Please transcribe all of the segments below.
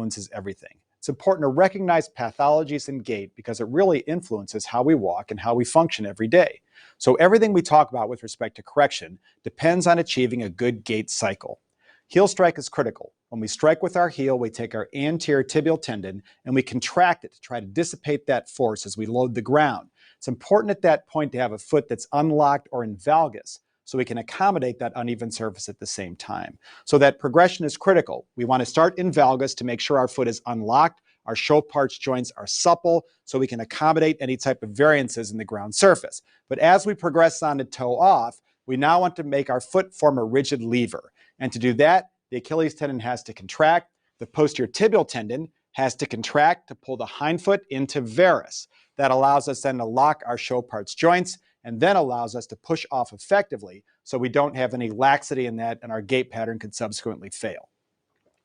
influences everything. It's important to recognize pathologies in gait because it really influences how we walk and how we function every day. So everything we talk about with respect to correction depends on achieving a good gait cycle. Heel strike is critical. When we strike with our heel, we take our anterior tibial tendon and we contract it to try to dissipate that force as we load the ground. It's important at that point to have a foot that's unlocked or in valgus, so we can accommodate that uneven surface at the same time. So that progression is critical. We want to start in valgus to make sure our foot is unlocked, our show parts joints are supple, so we can accommodate any type of variances in the ground surface. But as we progress on to toe off, we now want to make our foot form a rigid lever. And to do that, the Achilles tendon has to contract, the posterior tibial tendon has to contract to pull the hindfoot into varus. That allows us then to lock our show parts joints and then allows us to push off effectively so we don't have any laxity in that and our gait pattern could subsequently fail.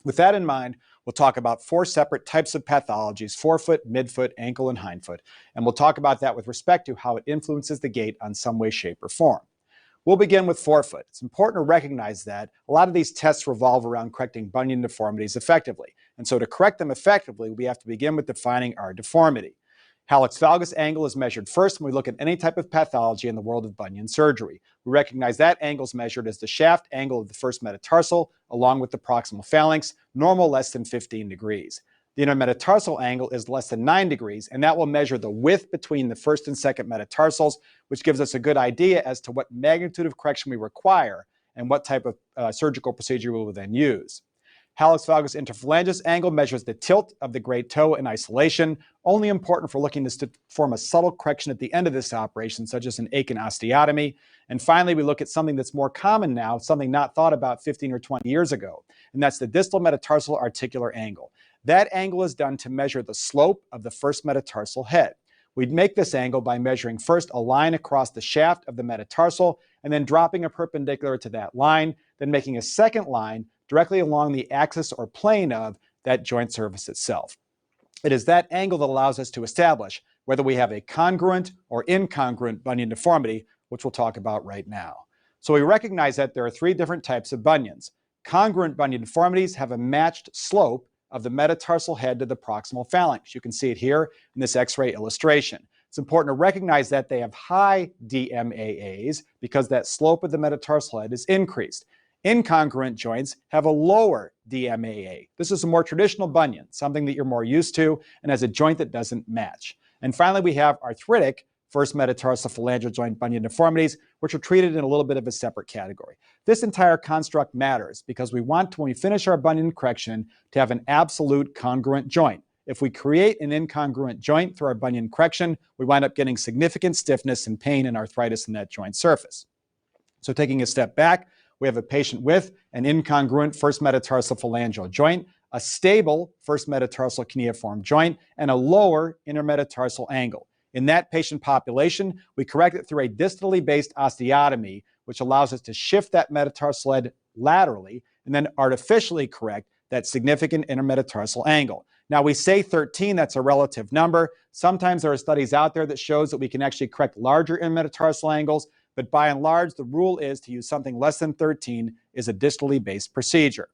With that in mind, we'll talk about 4 separate types of pathologies: forefoot, midfoot, ankle, and hindfoot. And we'll talk about that with respect to how it influences the gait on some way, shape, or form. We'll begin with forefoot. It's important to recognize that a lot of these tests revolve around correcting bunion deformities effectively. And so to correct them effectively, we have to begin with defining our deformity. Hallux valgus angle is measured first when we look at any type of pathology in the world of bunion surgery. We recognize that angle is measured as the shaft angle of the first metatarsal along with the proximal phalanx, normal less than 15 degrees. The intermetatarsal angle is less than 9 degrees, and that will measure the width between the first and second metatarsals, which gives us a good idea as to what magnitude of correction we require and what type of surgical procedure we will then use. Hallux valgus interphalangeus angle measures the tilt of the great toe in isolation, only important for looking to form a subtle correction at the end of this operation, such as an Aiken osteotomy. And finally, we look at something that's more common now, something not thought about 15 or 20 years ago, and that's the distal metatarsal articular angle. That angle is done to measure the slope of the first metatarsal head. We'd make this angle by measuring first a line across the shaft of the metatarsal and then dropping a perpendicular to that line, then making a second line directly along the axis or plane of that joint surface itself. It is that angle that allows us to establish whether we have a congruent or incongruent bunion deformity, which we'll talk about right now. So we recognize that there are 3 different types of bunions. Congruent bunion deformities have a matched slope of the metatarsal head to the proximal phalanx. You can see it here in this X-ray illustration. It's important to recognize that they have high DMAAs because that slope of the metatarsal head is increased. Incongruent joints have a lower DMAA. This is a more traditional bunion, something that you're more used to, and has a joint that doesn't match. And finally, we have arthritic first metatarsal phalangeal joint bunion deformities, which are treated in a little bit of a separate category. This entire construct matters because we want to, when we finish our bunion correction, to have an absolute congruent joint. If we create an incongruent joint through our bunion correction, we wind up getting significant stiffness and pain and arthritis in that joint surface. So taking a step back, we have a patient with an incongruent first metatarsal phalangeal joint, a stable first metatarsal cuneiform joint, and a lower intermetatarsal angle. In that patient population, we correct it through a distally based osteotomy, which allows us to shift that metatarsal head laterally and then artificially correct that significant intermetatarsal angle. Now we say 13, that's a relative number. Sometimes there are studies out there that shows that we can actually correct larger intermetatarsal angles, but by and large, the rule is to use something less than 13 is a distally based procedure.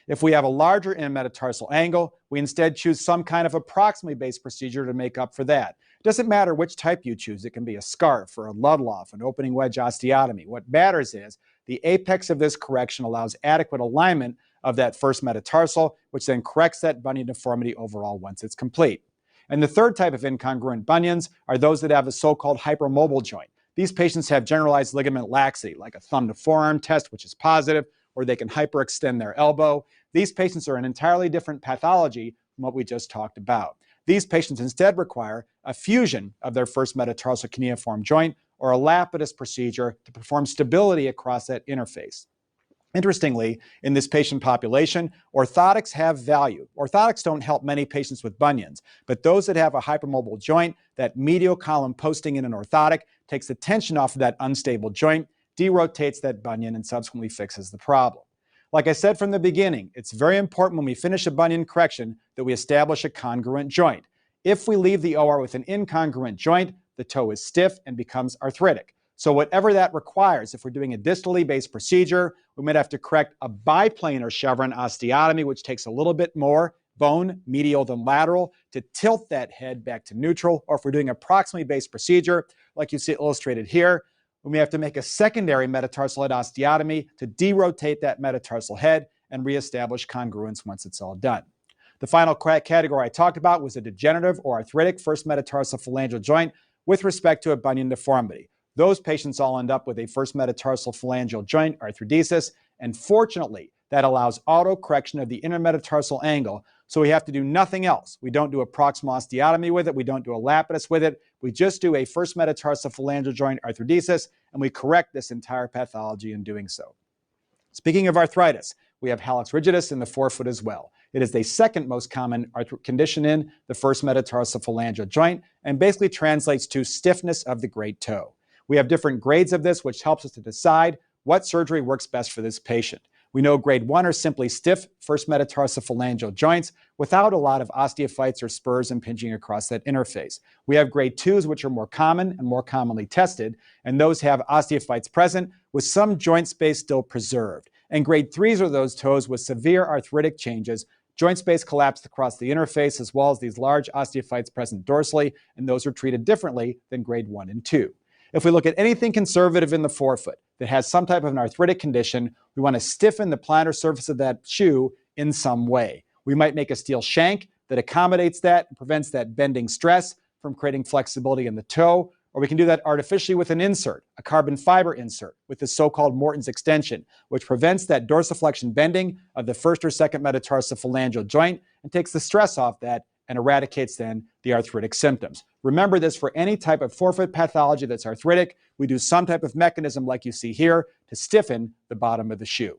If we have a larger intermetatarsal angle, we instead choose some kind of a proximally based procedure to make up for that. It doesn't matter which type you choose. It can be a scarf or a Ludloff, an opening wedge osteotomy. What matters is the apex of this correction allows adequate alignment of that first metatarsal, which then corrects that bunion deformity overall once it's complete. And the third type of incongruent bunions are those that have a so-called hypermobile joint. These patients have generalized ligament laxity, like a thumb to forearm test, which is positive, or they can hyperextend their elbow. These patients are an entirely different pathology from what we just talked about. These patients instead require a fusion of their first metatarsal cuneiform joint or a Lapidus procedure to perform stability across that interface. Interestingly, in this patient population, orthotics have value. Orthotics don't help many patients with bunions, but those that have a hypermobile joint, that medial column posting in an orthotic takes the tension off of that unstable joint, derotates that bunion, and subsequently fixes the problem. Like I said from the beginning, it's very important when we finish a bunion correction that we establish a congruent joint. If we leave the OR with an incongruent joint, the toe is stiff and becomes arthritic. So whatever that requires, if we're doing a distally based procedure, we might have to correct a biplanar chevron osteotomy, which takes a little bit more bone, medial than lateral, to tilt that head back to neutral, or if we're doing a proximally based procedure, like you see illustrated here, we may have to make a secondary metatarsal head osteotomy to derotate that metatarsal head and reestablish congruence once it's all done. The final category I talked about was a degenerative or arthritic first metatarsophalangeal joint with respect to a bunion deformity. Those patients all end up with a first metatarsal phalangeal joint arthrodesis, and fortunately, that allows auto-correction of the intermetatarsal angle, so we have to do nothing else. We don't do a proximal osteotomy with it. We don't do a lapidus with it. We just do a first metatarsophalangeal joint arthrodesis, and we correct this entire pathology in doing so. Speaking of arthritis, we have hallux rigidus in the forefoot as well. It is the second most common condition in the first metatarsophalangeal joint and basically translates to stiffness of the great toe. We have different grades of this, which helps us to decide what surgery works best for this patient. We know grade 1 are simply stiff first metatarsophalangeal joints without a lot of osteophytes or spurs impinging across that interface. We have grade 2s, which are more common and more commonly tested, and those have osteophytes present with some joint space still preserved. And grade 3s are those toes with severe arthritic changes, joint space collapsed across the interface, as well as these large osteophytes present dorsally, and those are treated differently than grade 1 and 2. If we look at anything conservative in the forefoot that has some type of an arthritic condition, we want to stiffen the plantar surface of that shoe in some way. We might make a steel shank that accommodates that and prevents that bending stress from creating flexibility in the toe, or we can do that artificially with an insert, a carbon fiber insert with the so-called Morton's extension, which prevents that dorsiflexion bending of the first or second metatarsophalangeal joint and takes the stress off that and eradicates then the arthritic symptoms. Remember this for any type of forefoot pathology that's arthritic, we do some type of mechanism like you see here to stiffen the bottom of the shoe.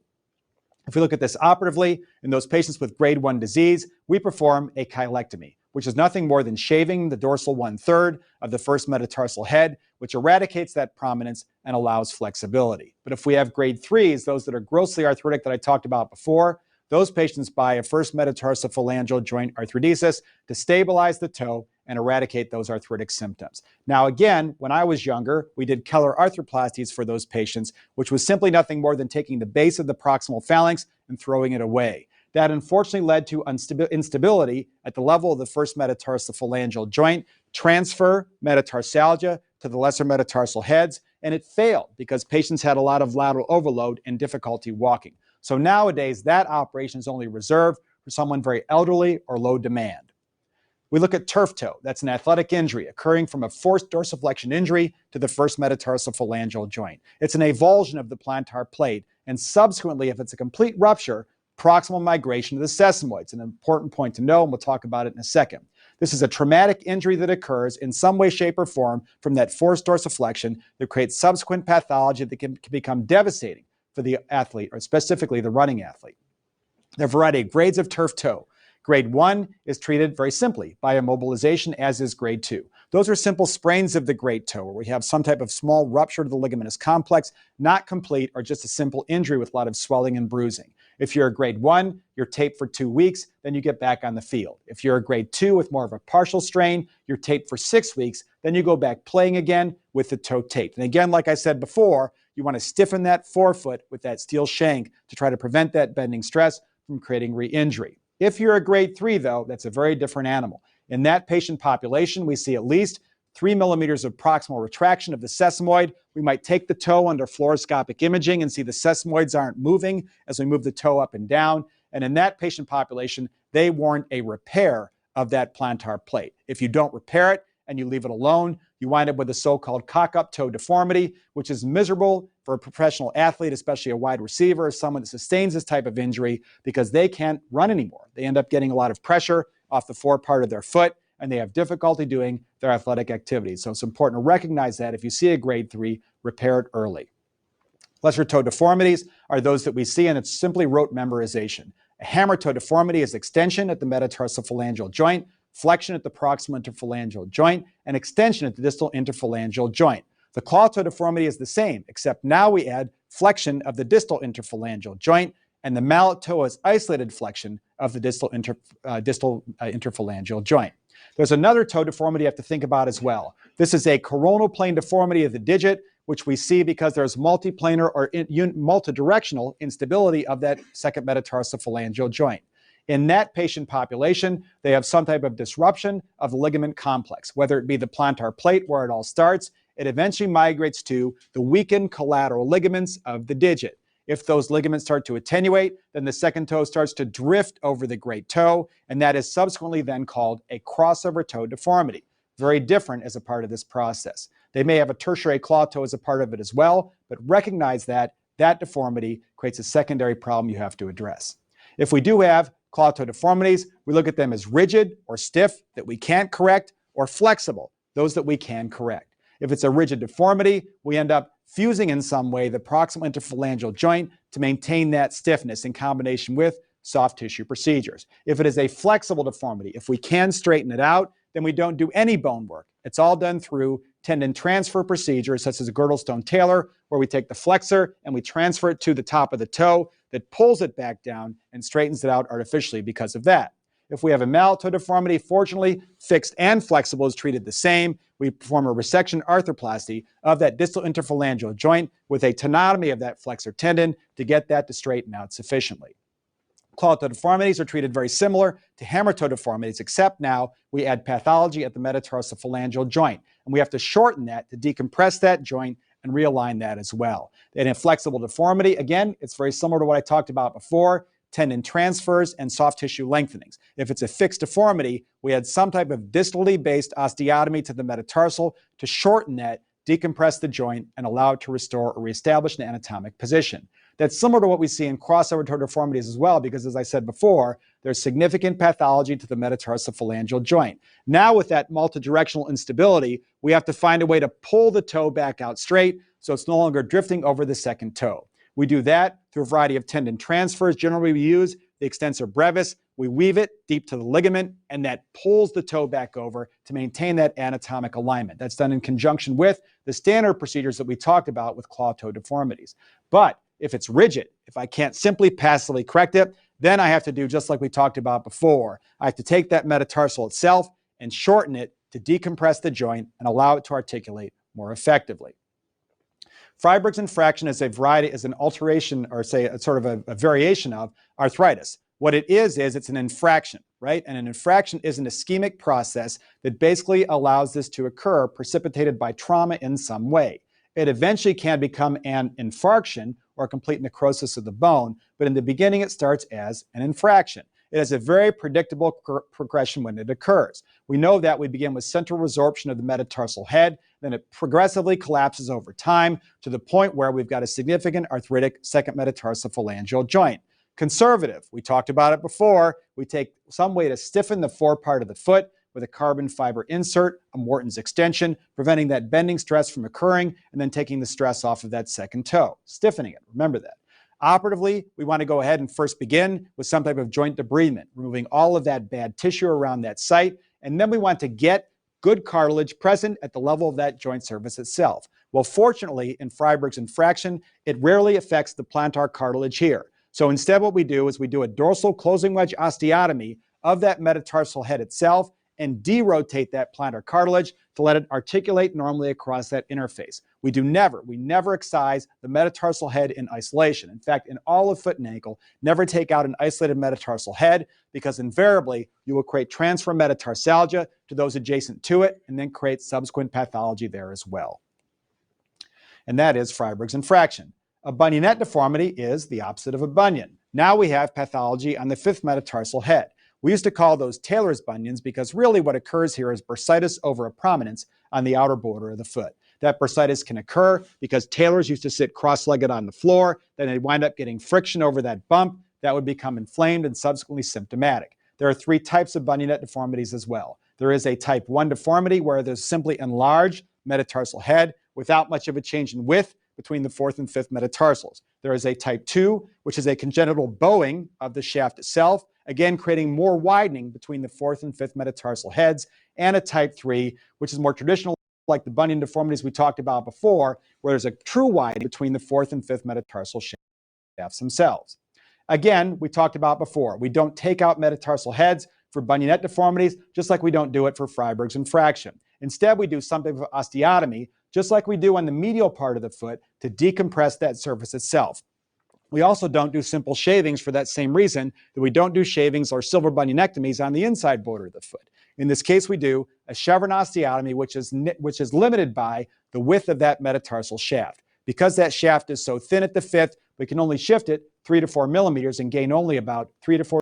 If we look at this operatively, in those patients with grade 1 disease, we perform a chilectomy, which is nothing more than shaving the dorsal 1/3 of the first metatarsal head, which eradicates that prominence and allows flexibility. But if we have grade 3s, those that are grossly arthritic that I talked about before, those patients buy a first metatarsophalangeal joint arthrodesis to stabilize the toe and eradicate those arthritic symptoms. Now again, when I was younger, we did Keller arthroplasties for those patients, which was simply nothing more than taking the base of the proximal phalanx and throwing it away. That unfortunately led to instability at the level of the first metatarsophalangeal joint, transfer metatarsalgia to the lesser metatarsal heads, and it failed because patients had a lot of lateral overload and difficulty walking. So nowadays, that operation is only reserved for someone very elderly or low demand. We look at turf toe. That's an athletic injury occurring from a forced dorsiflexion injury to the first metatarsophalangeal joint. It's an avulsion of the plantar plate, and subsequently, if it's a complete rupture, proximal migration to the sesamoids, an important point to know, and we'll talk about it in a second. This is a traumatic injury that occurs in some way, shape, or form from that forced dorsiflexion that creates subsequent pathology that can become devastating for the athlete, or specifically the running athlete. There are a variety of grades of turf toe. Grade 1 is treated very simply by immobilization, as is grade 2. Those are simple sprains of the great toe where we have some type of small rupture to the ligamentous complex, not complete or just a simple injury with a lot of swelling and bruising. If you're a grade 1, you're taped for 2 weeks, then you get back on the field. If you're a grade 2 with more of a partial strain, you're taped for 6 weeks, then you go back playing again with the toe taped. And again, like I said before, you want to stiffen that forefoot with that steel shank to try to prevent that bending stress from creating re-injury. If you're a grade 3, though, that's a very different animal. In that patient population, we see at least 3 millimeters of proximal retraction of the sesamoid. We might take the toe under fluoroscopic imaging and see the sesamoids aren't moving as we move the toe up and down. And in that patient population, they warrant a repair of that plantar plate. If you don't repair it and you leave it alone, you wind up with a so-called cock-up toe deformity, which is miserable for a professional athlete, especially a wide receiver, or someone that sustains this type of injury because they can't run anymore. They end up getting a lot of pressure off the forepart of their foot, and they have difficulty doing their athletic activities. So it's important to recognize that if you see a grade 3, repair it early. Lesser toe deformities are those that we see, and it's simply rote memorization. A hammer toe deformity is extension at the metatarsophalangeal joint, flexion at the proximal interphalangeal joint, and extension at the distal interphalangeal joint. The claw toe deformity is the same, except now we add flexion of the distal interphalangeal joint, and the mallet toe is isolated flexion of the distal interphalangeal joint. There's another toe deformity you have to think about as well. This is a coronal plane deformity of the digit, which we see because there's multiplanar or multidirectional instability of that second metatarsophalangeal joint. In that patient population, they have some type of disruption of the ligament complex, whether it be the plantar plate where it all starts, it eventually migrates to the weakened collateral ligaments of the digit. If those ligaments start to attenuate, then the second toe starts to drift over the great toe, and that is subsequently then called a crossover toe deformity. Very different as a part of this process. They may have a tertiary claw toe as a part of it as well, but recognize that that deformity creates a secondary problem you have to address. If we do have claw toe deformities, we look at them as rigid or stiff that we can't correct, or flexible, those that we can correct. If it's a rigid deformity, we end up fusing in some way the proximal interphalangeal joint to maintain that stiffness in combination with soft tissue procedures. If it is a flexible deformity, if we can straighten it out, then we don't do any bone work. It's all done through tendon transfer procedures such as a Girdlestone-Taylor, where we take the flexor and we transfer it to the top of the toe that pulls it back down and straightens it out artificially because of that. If we have a mallet toe deformity, fortunately, fixed and flexible is treated the same. We perform a resection arthroplasty of that distal interphalangeal joint with a tenotomy of that flexor tendon to get that to straighten out sufficiently. Claw toe deformities are treated very similar to hammer toe deformities, except now we add pathology at the metatarsophalangeal joint. And we have to shorten that to decompress that joint and realign that as well. And in flexible deformity, again, it's very similar to what I talked about before, tendon transfers and soft tissue lengthenings. If it's a fixed deformity, we add some type of distally based osteotomy to the metatarsal to shorten that, decompress the joint, and allow it to restore or reestablish an anatomic position. That's similar to what we see in crossover toe deformities as well, because as I said before, there's significant pathology to the metatarsophalangeal joint. Now with that multidirectional instability, we have to find a way to pull the toe back out straight so it's no longer drifting over the second toe. We do that through a variety of tendon transfers. Generally, we use the extensor brevis. We weave it deep to the ligament, and that pulls the toe back over to maintain that anatomic alignment. That's done in conjunction with the standard procedures that we talked about with claw toe deformities. But if it's rigid, if I can't simply passively correct it, then I have to do just like we talked about before. I have to take that metatarsal itself and shorten it to decompress the joint and allow it to articulate more effectively. Freiberg's infraction is an alteration, or say a sort of a variation of arthritis. What it is it's an infraction, right? And an infraction is an ischemic process that basically allows this to occur precipitated by trauma in some way. It eventually can become an infarction or complete necrosis of the bone, but in the beginning it starts as an infraction. It has a very predictable progression when it occurs. We know that we begin with central resorption of the metatarsal head, then it progressively collapses over time to the point where we've got a significant arthritic second metatarsophalangeal joint. Conservative, we talked about it before, we take some way to stiffen the forepart of the foot with a carbon fiber insert, a Morton's extension, preventing that bending stress from occurring, and then taking the stress off of that second toe, stiffening it. Remember that. Operatively, we want to go ahead and first begin with some type of joint debridement, removing all of that bad tissue around that site, and then we want to get good cartilage present at the level of that joint surface itself. Well, fortunately, in Freiberg's infraction, it rarely affects the plantar cartilage here. So instead what we do is we do a dorsal closing wedge osteotomy of that metatarsal head itself and derotate that plantar cartilage to let it articulate normally across that interface. We never excise the metatarsal head in isolation. In fact, in all of foot and ankle, never take out an isolated metatarsal head, because invariably you will create transfer metatarsalgia to those adjacent to it and then create subsequent pathology there as well. And that is Freiberg's infraction. A bunionette deformity is the opposite of a bunion. Now we have pathology on the fifth metatarsal head. We used to call those Taylor's bunions because really what occurs here is bursitis over a prominence on the outer border of the foot. That bursitis can occur because Taylors used to sit cross-legged on the floor, then they'd wind up getting friction over that bump, that would become inflamed and subsequently symptomatic. There are three types of bunionette deformities as well. There is a type 1 deformity where there's simply enlarged metatarsal head without much of a change in width between the fourth and fifth metatarsals. There is a type 2, which is a congenital bowing of the shaft itself, again creating more widening between the fourth and fifth metatarsal heads, and a type 3, which is more traditional, like the bunion deformities we talked about before, where there's a true widening between the fourth and fifth metatarsal shafts themselves. Again, we talked about before, we don't take out metatarsal heads for bunionette deformities, just like we don't do it for Freiberg's infraction. Instead, we do something of osteotomy, just like we do on the medial part of the foot, to decompress that surface itself. We also don't do simple shavings for that same reason that we don't do shavings or silver bunionectomies on the inside border of the foot. In this case, we do a chevron osteotomy, which is limited by the width of that metatarsal shaft. Because that shaft is so thin at the fifth, we can only shift it 3 to 4 millimeters and gain only about 3 to 4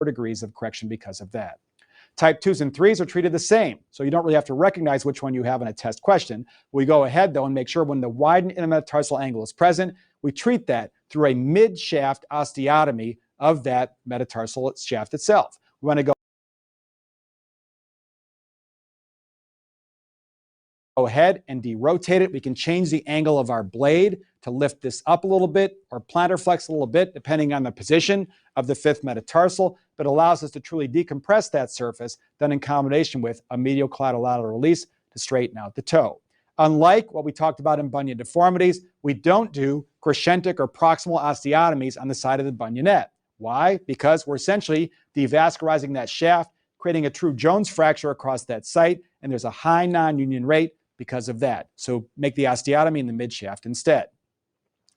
degrees of correction because of that. Type 2s and 3s are treated the same, so you don't really have to recognize which one you have in a test question. We go ahead, though, and make sure when the widened intermetatarsal angle is present, we treat that through a mid-shaft osteotomy of that metatarsal shaft itself. We want to go ahead and derotate it. We can change the angle of our blade to lift this up a little bit or plantar flex a little bit, depending on the position of the fifth metatarsal, but allows us to truly decompress that surface, then in combination with a medial collateral release to straighten out the toe. Unlike what we talked about in bunion deformities, we don't do crescentic or proximal osteotomies on the side of the bunionette. Why? Because we're essentially devascularizing that shaft, creating a true Jones fracture across that site, and there's a high non-union rate because of that. So make the osteotomy in the midshaft instead.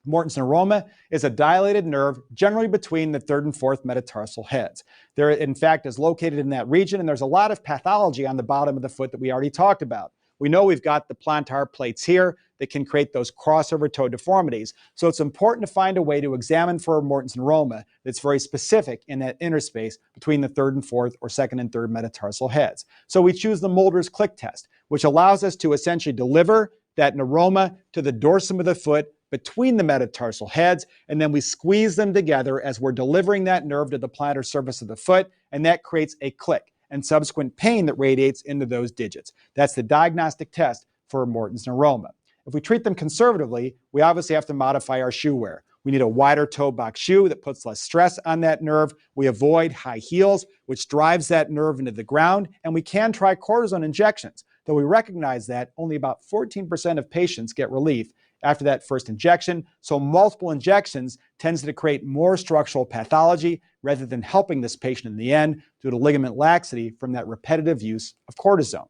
Morton's neuroma is a dilated nerve generally between the third and fourth metatarsal heads. There, in fact, is located in that region, and there's a lot of pathology on the bottom of the foot that we already talked about. We know we've got the plantar plates here that can create those crossover toe deformities. So it's important to find a way to examine for Morton's neuroma that's very specific in that interspace between the third and fourth or second and third metatarsal heads. So we choose the Mulder's click test, which allows us to essentially deliver that neuroma to the dorsum of the foot between the metatarsal heads, and then we squeeze them together as we're delivering that nerve to the plantar surface of the foot, and that creates a click and subsequent pain that radiates into those digits. That's the diagnostic test for Morton's neuroma. If we treat them conservatively, we obviously have to modify our shoe wear. We need a wider toe box shoe that puts less stress on that nerve. We avoid high heels, which drives that nerve into the ground, and we can try cortisone injections, though we recognize that only about 14% of patients get relief after that first injection, so multiple injections tends to create more structural pathology rather than helping this patient in the end due to ligament laxity from that repetitive use of cortisone.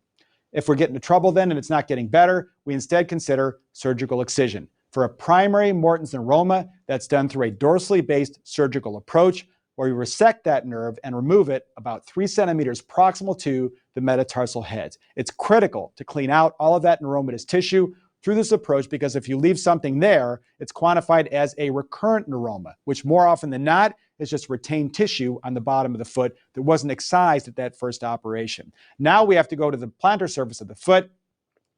If we're getting into trouble then and it's not getting better, we instead consider surgical excision. For a primary Morton's neuroma, that's done through a dorsally based surgical approach where we resect that nerve and remove it about 3 centimeters proximal to the metatarsal heads. It's critical to clean out all of that neuromatous tissue through this approach because if you leave something there, it's quantified as a recurrent neuroma, which more often than not is just retained tissue on the bottom of the foot that wasn't excised at that first operation. Now we have to go to the plantar surface of the foot,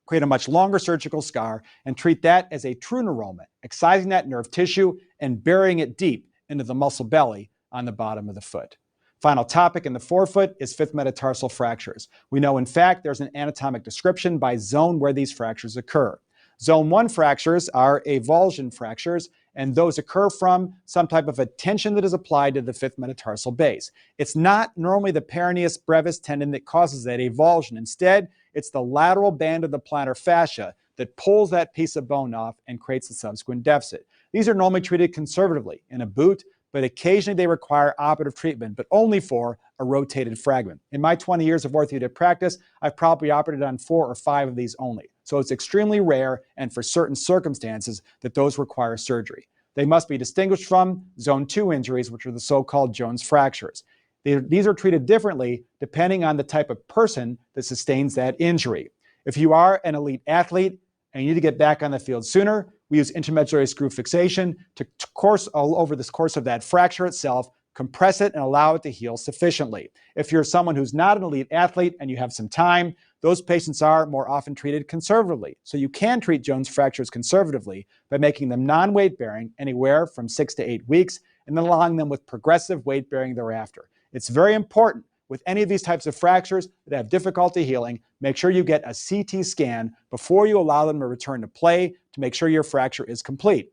create a much longer surgical scar, and treat that as a true neuroma, excising that nerve tissue and burying it deep into the muscle belly on the bottom of the foot. Final topic in the forefoot is fifth metatarsal fractures. We know, in fact, there's an anatomic description by zone where these fractures occur. Zone 1 fractures are avulsion fractures, and those occur from some type of a tension that is applied to the fifth metatarsal base. It's not normally the peroneus brevis tendon that causes that avulsion. Instead, it's the lateral band of the plantar fascia that pulls that piece of bone off and creates the subsequent deficit. These are normally treated conservatively in a boot, but occasionally they require operative treatment, but only for a rotated fragment. In my 20 years of orthopaedic practice, I've probably operated on 4 or 5 of these only. So it's extremely rare and for certain circumstances that those require surgery. They must be distinguished from zone 2 injuries, which are the so-called Jones fractures. These are treated differently depending on the type of person that sustains that injury. If you are an elite athlete and you need to get back on the field sooner, we use intramedullary screw fixation to course all over this course of that fracture itself, compress it, and allow it to heal sufficiently. If you're someone who's not an elite athlete and you have some time, those patients are more often treated conservatively. So you can treat Jones fractures conservatively by making them non-weight bearing anywhere from 6 to 8 weeks and then allowing them with progressive weight bearing thereafter. It's very important with any of these types of fractures that have difficulty healing, make sure you get a CT scan before you allow them to return to play to make sure your fracture is complete.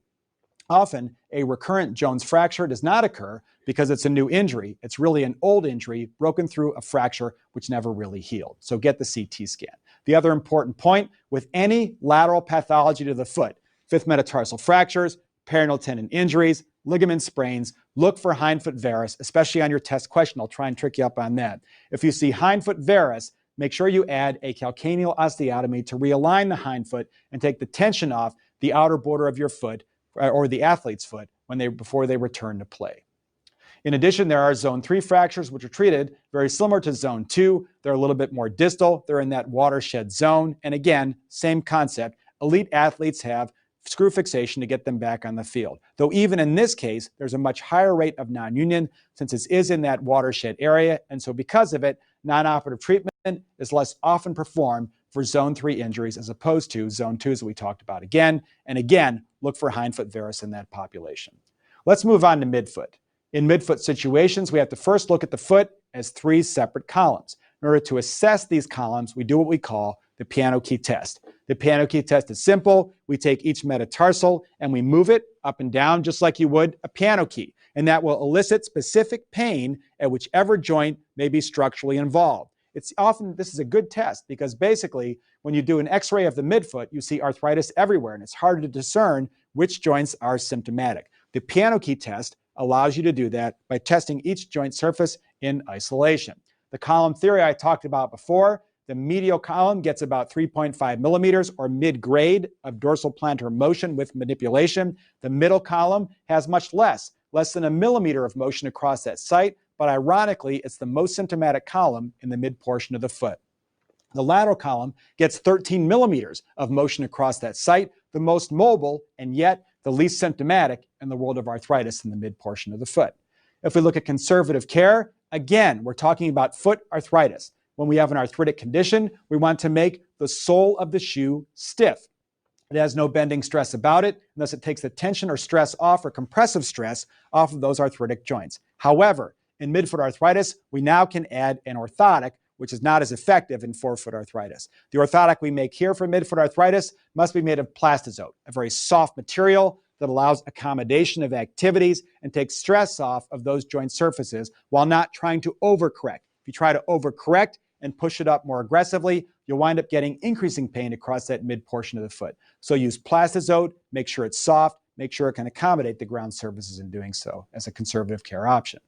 Often, a recurrent Jones fracture does not occur because it's a new injury. It's really an old injury broken through a fracture which never really healed. So get the CT scan. The other important point with any lateral pathology to the foot, fifth metatarsal fractures, peroneal tendon injuries, ligament sprains, look for hindfoot varus, especially on your test question. I'll try and trick you up on that. If you see hindfoot varus, make sure you add a calcaneal osteotomy to realign the hindfoot and take the tension off the outer border of your foot or the athlete's foot before they return to play. In addition, there are zone 3 fractures, which are treated very similar to zone 2. They're a little bit more distal. They're in that watershed zone. And again, same concept. Elite athletes have screw fixation to get them back on the field. Though even in this case, there's a much higher rate of non-union since it is in that watershed area. And so because of it, non-operative treatment is less often performed for zone 3 injuries as opposed to zone 2s that we talked about again. And again, look for hindfoot varus in that population. Let's move on to midfoot. In midfoot situations, we have to first look at the foot as 3 separate columns. In order to assess these columns, we do what we call the piano key test. The piano key test is simple. We take each metatarsal and we move it up and down just like you would a piano key. And that will elicit specific pain at whichever joint may be structurally involved. This is a good test because basically when you do an x-ray of the midfoot, you see arthritis everywhere and it's hard to discern which joints are symptomatic. The piano key test allows you to do that by testing each joint surface in isolation. The column theory I talked about before, the medial column gets about 3.5 millimeters or mid-grade of dorsal plantar motion with manipulation. The middle column has much less than a millimeter of motion across that site, but ironically, it's the most symptomatic column in the mid portion of the foot. The lateral column gets 13 millimeters of motion across that site, the most mobile and yet the least symptomatic in the world of arthritis in the mid portion of the foot. If we look at conservative care, again, we're talking about foot arthritis. When we have an arthritic condition, we want to make the sole of the shoe stiff. It has no bending stress about it, unless it takes the tension or stress off or compressive stress off of those arthritic joints. However, in midfoot arthritis, we now can add an orthotic, which is not as effective in forefoot arthritis. The orthotic we make here for midfoot arthritis must be made of plastizote, a very soft material that allows accommodation of activities and takes stress off of those joint surfaces while not trying to overcorrect. If you try to overcorrect and push it up more aggressively, you'll wind up getting increasing pain across that mid portion of the foot. So use plastizote, make sure it's soft, make sure it can accommodate the ground surfaces in doing so as a conservative care option.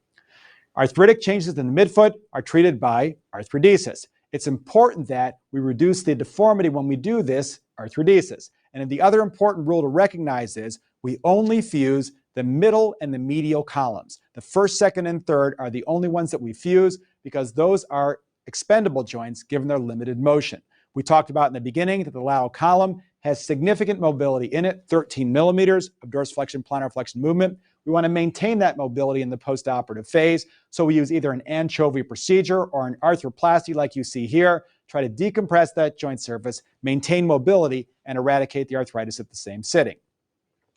Arthritic changes in the midfoot are treated by arthrodesis. It's important that we reduce the deformity when we do this arthrodesis. And the other important rule to recognize is we only fuse the middle and the medial columns. The first, second, and third are the only ones that we fuse because those are expendable joints given their limited motion. We talked about in the beginning that the lateral column has significant mobility in it, 13 millimeters of dorsiflexion, plantar flexion movement. We want to maintain that mobility in the postoperative phase, so we use either an anchovy procedure or an arthroplasty like you see here, try to decompress that joint surface, maintain mobility, and eradicate the arthritis at the same sitting.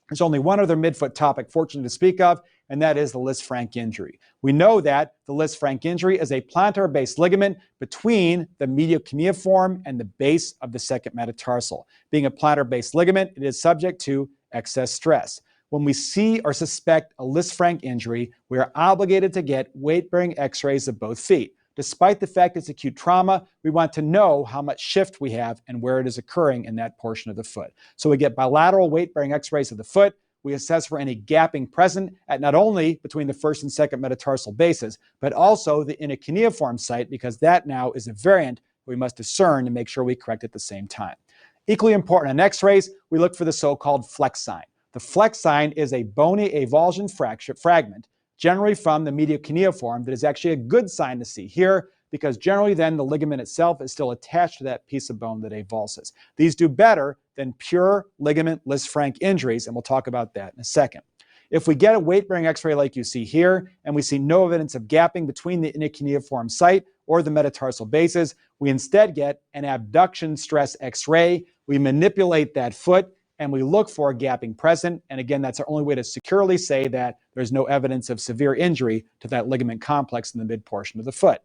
There's only one other midfoot topic, fortunately, to speak of, and that is the Lisfranc injury. We know that the Lisfranc injury is a plantar-based ligament between the medial cuneiform and the base of the second metatarsal. Being a plantar-based ligament, it is subject to excess stress. When we see or suspect a Lisfranc injury, we are obligated to get weight-bearing x-rays of both feet. Despite the fact it's acute trauma, we want to know how much shift we have and where it is occurring in that portion of the foot. So we get bilateral weight-bearing x-rays of the foot. We assess for any gapping present at not only between the first and second metatarsal bases, but also the intercuneiform site, because that now is a variant we must discern to make sure we correct at the same time. Equally important on x-rays, we look for the so-called flex sign. The flex sign is a bony avulsion fragment, generally from the medial cuneiform, that is actually a good sign to see here, because generally then the ligament itself is still attached to that piece of bone that avulses. These do better than pure ligament Lisfranc injuries, and we'll talk about that in a second. If we get a weight-bearing x-ray like you see here, and we see no evidence of gapping between the intercuneiform site or the metatarsal bases, we instead get an abduction stress x-ray. We manipulate that foot, and we look for a gapping present. And again, that's our only way to securely say that there's no evidence of severe injury to that ligament complex in the mid portion of the foot.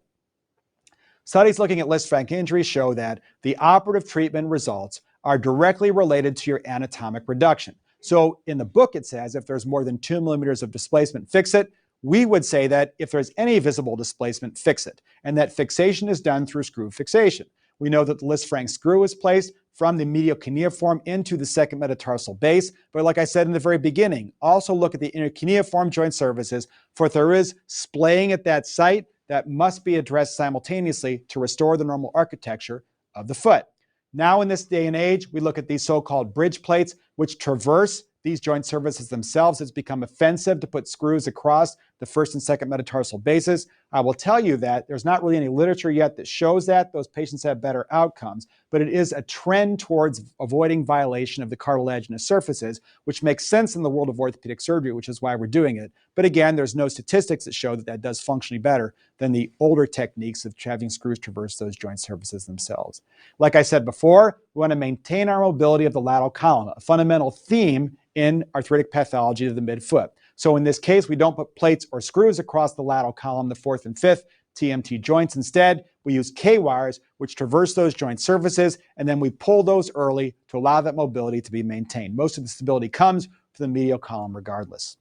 Studies looking at Lisfranc injuries show that the operative treatment results are directly related to your anatomic reduction. So in the book, it says if there's more than 2 millimeters of displacement, fix it. We would say that if there's any visible displacement, fix it. And that fixation is done through screw fixation. We know that the Lisfranc screw is placed from the medial cuneiform into the second metatarsal base. But like I said in the very beginning, also look at the intercuneiform joint surfaces, for if there is splaying at that site, that must be addressed simultaneously to restore the normal architecture of the foot. Now in this day and age, we look at these so-called bridge plates, which traverse these joint surfaces themselves, it's become offensive to put screws across the first and second metatarsal bases. I will tell you that there's not really any literature yet that shows that. Those patients have better outcomes, but it is a trend towards avoiding violation of the cartilaginous surfaces, which makes sense in the world of orthopedic surgery, which is why we're doing it. But again, there's no statistics that show that that does functionally better than the older techniques of having screws traverse those joint surfaces themselves. Like I said before, we want to maintain our mobility of the lateral column, a fundamental theme in arthritic pathology of the midfoot. So in this case, we don't put plates or screws across the lateral column, the fourth and fifth TMT joints. Instead, we use K-wires, which traverse those joint surfaces, and then we pull those early to allow that mobility to be maintained. Most of the stability comes from the medial column regardless.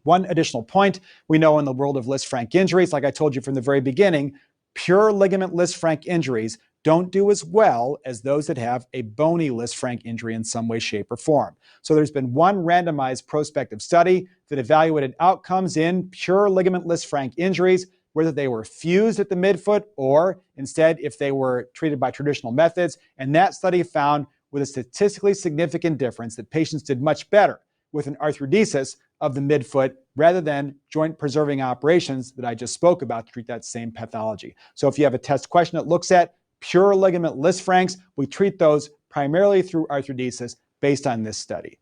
One additional point, we know in the world of Lisfranc injuries, like I told you from the very beginning, pure ligament Lisfranc injuries don't do as well as those that have a bony Lisfranc injury in some way, shape, or form. So there's been one randomized prospective study that evaluated outcomes in pure ligament Lisfranc injuries, whether they were fused at the midfoot or instead if they were treated by traditional methods. And that study found with a statistically significant difference that patients did much better with an arthrodesis of the midfoot rather than joint preserving operations that I just spoke about to treat that same pathology. So if you have a test question that looks at pure ligament Lisfrancs, we treat those primarily through arthrodesis based on this study.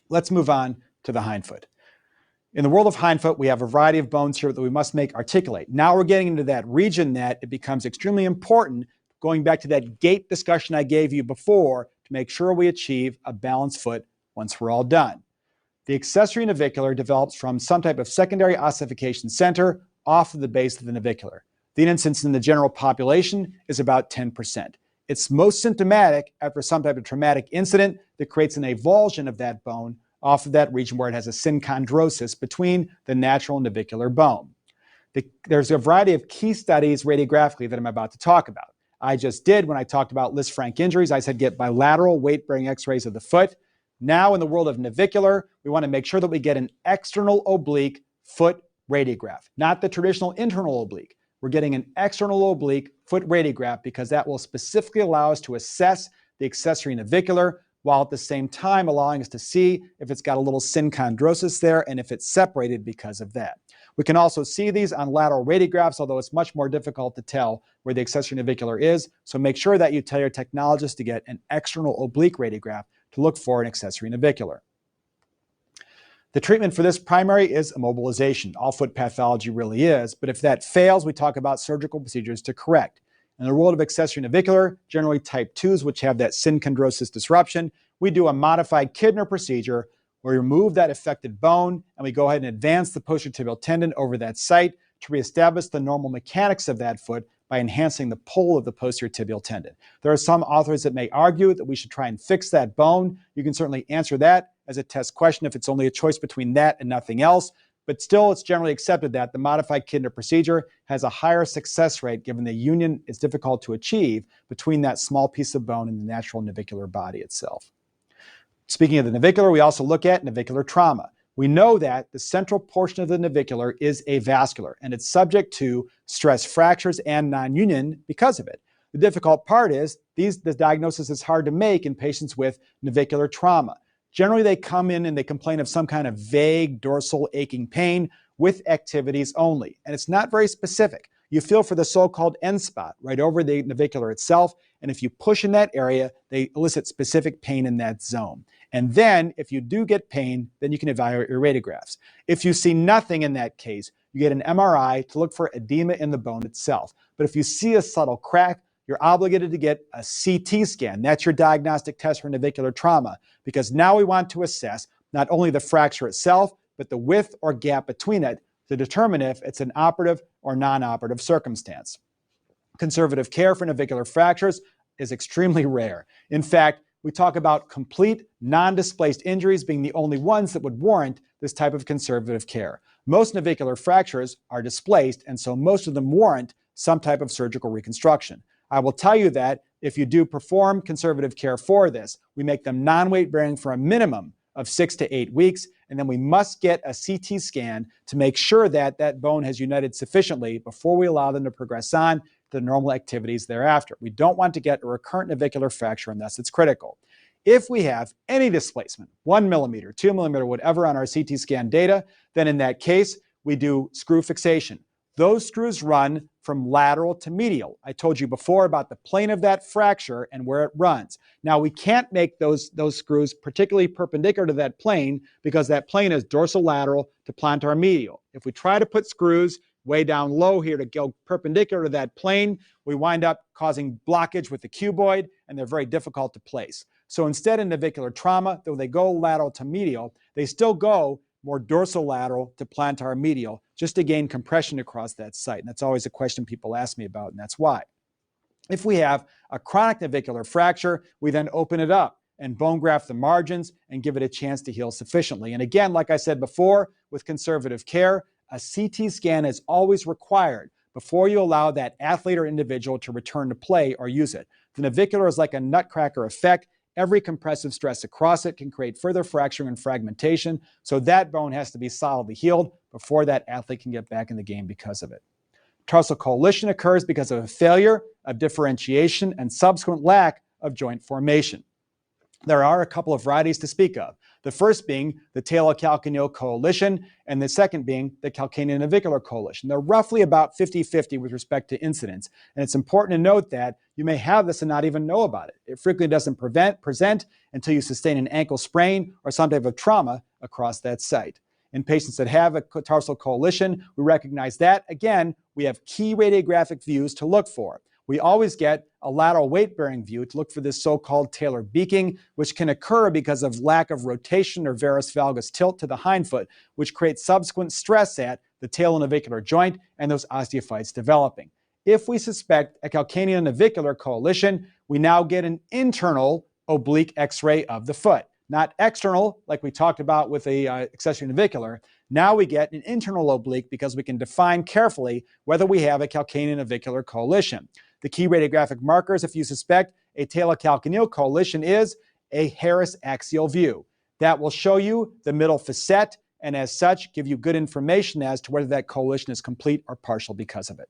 Let's move on to the hindfoot. In the world of hindfoot, we have a variety of bones here that we must make articulate. Now we're getting into that region that it becomes extremely important, going back to that gait discussion I gave you before, to make sure we achieve a balanced foot once we're all done. The accessory navicular develops from some type of secondary ossification center off of the base of the navicular. The incidence in the general population is about 10%. It's most symptomatic after some type of traumatic incident that creates an avulsion of that bone off of that region where it has a synchondrosis between the natural and navicular bone. There's a variety of key studies radiographically that I'm about to talk about. I just did when I talked about Lisfranc injuries. I said get bilateral weight-bearing x-rays of the foot. Now in the world of navicular, we want to make sure that we get an external oblique foot radiograph, not the traditional internal oblique. We're getting an external oblique foot radiograph because that will specifically allow us to assess the accessory navicular while at the same time allowing us to see if it's got a little synchondrosis there and if it's separated because of that. We can also see these on lateral radiographs, although it's much more difficult to tell where the accessory navicular is. So make sure that you tell your technologist to get an external oblique radiograph to look for an accessory navicular. The treatment for this primary is immobilization. All foot pathology really is, but if that fails, we talk about surgical procedures to correct. In the world of accessory navicular, generally type 2s, which have that synchondrosis disruption, we do a modified Kidner procedure where we remove that affected bone and we go ahead and advance the posterior tibial tendon over that site to reestablish the normal mechanics of that foot by enhancing the pull of the posterior tibial tendon. There are some authors that may argue that we should try and fix that bone. You can certainly answer that as a test question if it's only a choice between that and nothing else. But still, it's generally accepted that the modified Kidner procedure has a higher success rate given the union is difficult to achieve between that small piece of bone and the natural navicular body itself. Speaking of the navicular, we also look at navicular trauma. We know that the central portion of the navicular is avascular and it's subject to stress fractures and non-union because of it. The difficult part is the diagnosis is hard to make in patients with navicular trauma. Generally, they come in and they complain of some kind of vague dorsal aching pain with activities only, and it's not very specific. You feel for the so-called end spot right over the navicular itself, and if you push in that area, they elicit specific pain in that zone. And then, if you do get pain, then you can evaluate your radiographs. If you see nothing in that case, you get an MRI to look for edema in the bone itself. But if you see a subtle crack, you're obligated to get a CT scan. That's your diagnostic test for navicular trauma, because now we want to assess not only the fracture itself, but the width or gap between it to determine if it's an operative or non-operative circumstance. Conservative care for navicular fractures is extremely rare. In fact, we talk about complete non-displaced injuries being the only ones that would warrant this type of conservative care. Most navicular fractures are displaced, and so most of them warrant some type of surgical reconstruction. I will tell you that if you do perform conservative care for this, we make them non-weight bearing for a minimum of 6 to 8 weeks, and then we must get a CT scan to make sure that that bone has united sufficiently before we allow them to progress on to the normal activities thereafter. We don't want to get a recurrent navicular fracture unless it's critical. If we have any displacement, 1 millimeter, 2 millimeter, whatever on our CT scan data, then in that case, we do screw fixation. Those screws run from lateral to medial. I told you before about the plane of that fracture and where it runs. Now, we can't make those screws particularly perpendicular to that plane because that plane is dorsolateral to plantar medial. If we try to put screws way down low here to go perpendicular to that plane, we wind up causing blockage with the cuboid, and they're very difficult to place. So instead, in navicular trauma, though they go lateral to medial, they still go more dorsolateral to plantar medial just to gain compression across that site. And that's always a question people ask me about, and that's why. If we have a chronic navicular fracture, we then open it up and bone graft the margins and give it a chance to heal sufficiently. And again, like I said before, with conservative care, a CT scan is always required before you allow that athlete or individual to return to play or use it. The navicular is like a nutcracker effect. Every compressive stress across it can create further fracturing and fragmentation, so that bone has to be solidly healed before that athlete can get back in the game because of it. Tarsal coalition occurs because of a failure of differentiation and subsequent lack of joint formation. There are a couple of varieties to speak of. The first being the talocalcaneal coalition, and the second being the calcaneonavicular coalition. They're roughly about 50-50 with respect to incidence, and it's important to note that you may have this and not even know about it. It frequently doesn't present until you sustain an ankle sprain or some type of trauma across that site. In patients that have a tarsal coalition, we recognize that. Again, we have key radiographic views to look for. We always get a lateral weight-bearing view to look for this so-called talar beaking, which can occur because of lack of rotation or varus valgus tilt to the hindfoot, which creates subsequent stress at the talonavicular joint and those osteophytes developing. If we suspect a calcaneonavicular coalition, we now get an internal oblique X-ray of the foot. Not external, like we talked about with the accessory navicular. Now we get an internal oblique because we can define carefully whether we have a calcaneonavicular coalition. The key radiographic markers, if you suspect a talocalcaneal coalition, is a Harris axial view. That will show you the middle facet and as such give you good information as to whether that coalition is complete or partial because of it.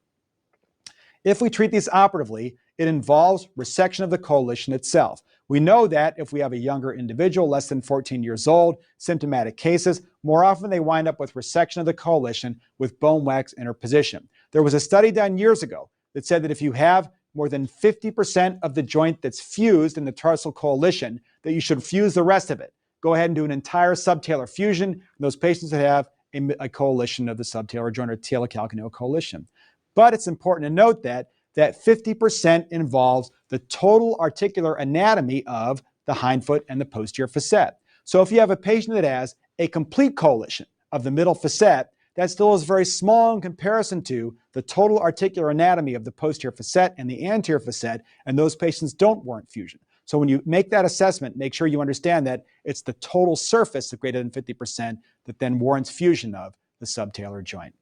If we treat these operatively, it involves resection of the coalition itself. We know that if we have a younger individual, less than 14 years old, symptomatic cases, more often they wind up with resection of the coalition with bone wax interposition. There was a study done years ago that said that if you have more than 50% of the joint that's fused in the tarsal coalition, that you should fuse the rest of it. Go ahead and do an entire subtalar fusion in those patients that have a coalition of the subtalar joint or talocalcaneal coalition. But it's important to note that 50% involves the total articular anatomy of the hindfoot and the posterior facet. So if you have a patient that has a complete coalition of the middle facet, that still is very small in comparison to the total articular anatomy of the posterior facet and the anterior facet, and those patients don't warrant fusion. So when you make that assessment, make sure you understand that it's the total surface of greater than 50% that then warrants fusion of the subtalar joint.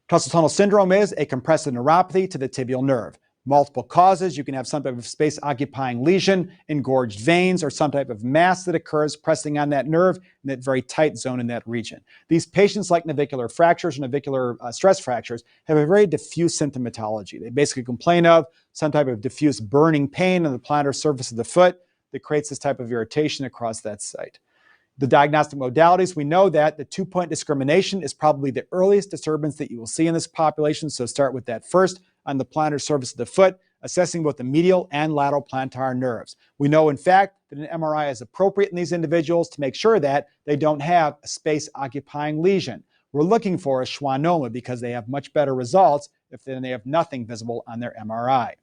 Tarsal tunnel syndrome is a compressive neuropathy to the tibial nerve. Multiple causes. You can have some type of space-occupying lesion, engorged veins, or some type of mass that occurs pressing on that nerve in that very tight zone in that region. These patients, like navicular fractures or navicular stress fractures, have a very diffuse symptomatology. They basically complain of some type of diffuse burning pain on the plantar surface of the foot that creates this type of irritation across that site. The diagnostic modalities, we know that the two-point discrimination is probably the earliest disturbance that you will see in this population, so start with that first on the plantar surface of the foot, assessing both the medial and lateral plantar nerves. We know, in fact, that an MRI is appropriate in these individuals to make sure that they don't have a space-occupying lesion. We're looking for a schwannoma because they have much better results if they have nothing visible on their MRI.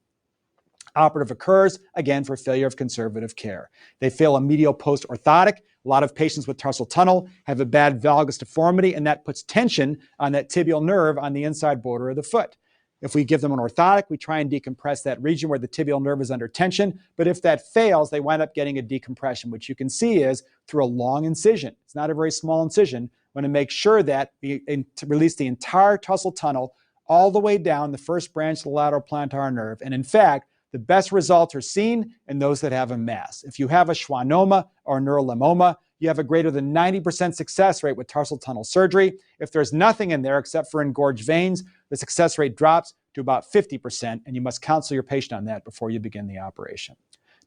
Operative occurs, again, for failure of conservative care. They fail a medial post-orthotic. A lot of patients with tarsal tunnel have a bad valgus deformity, and that puts tension on that tibial nerve on the inside border of the foot. If we give them an orthotic, we try and decompress that region where the tibial nerve is under tension. But if that fails, they wind up getting a decompression, which you can see is through a long incision. It's not a very small incision. We want to make sure that we release the entire tarsal tunnel all the way down the first branch of the lateral plantar nerve. And in fact, the best results are seen in those that have a mass. If you have a schwannoma or a neurolemoma, you have a greater than 90% success rate with tarsal tunnel surgery. If there's nothing in there except for engorged veins, the success rate drops to about 50%, and you must counsel your patient on that before you begin the operation.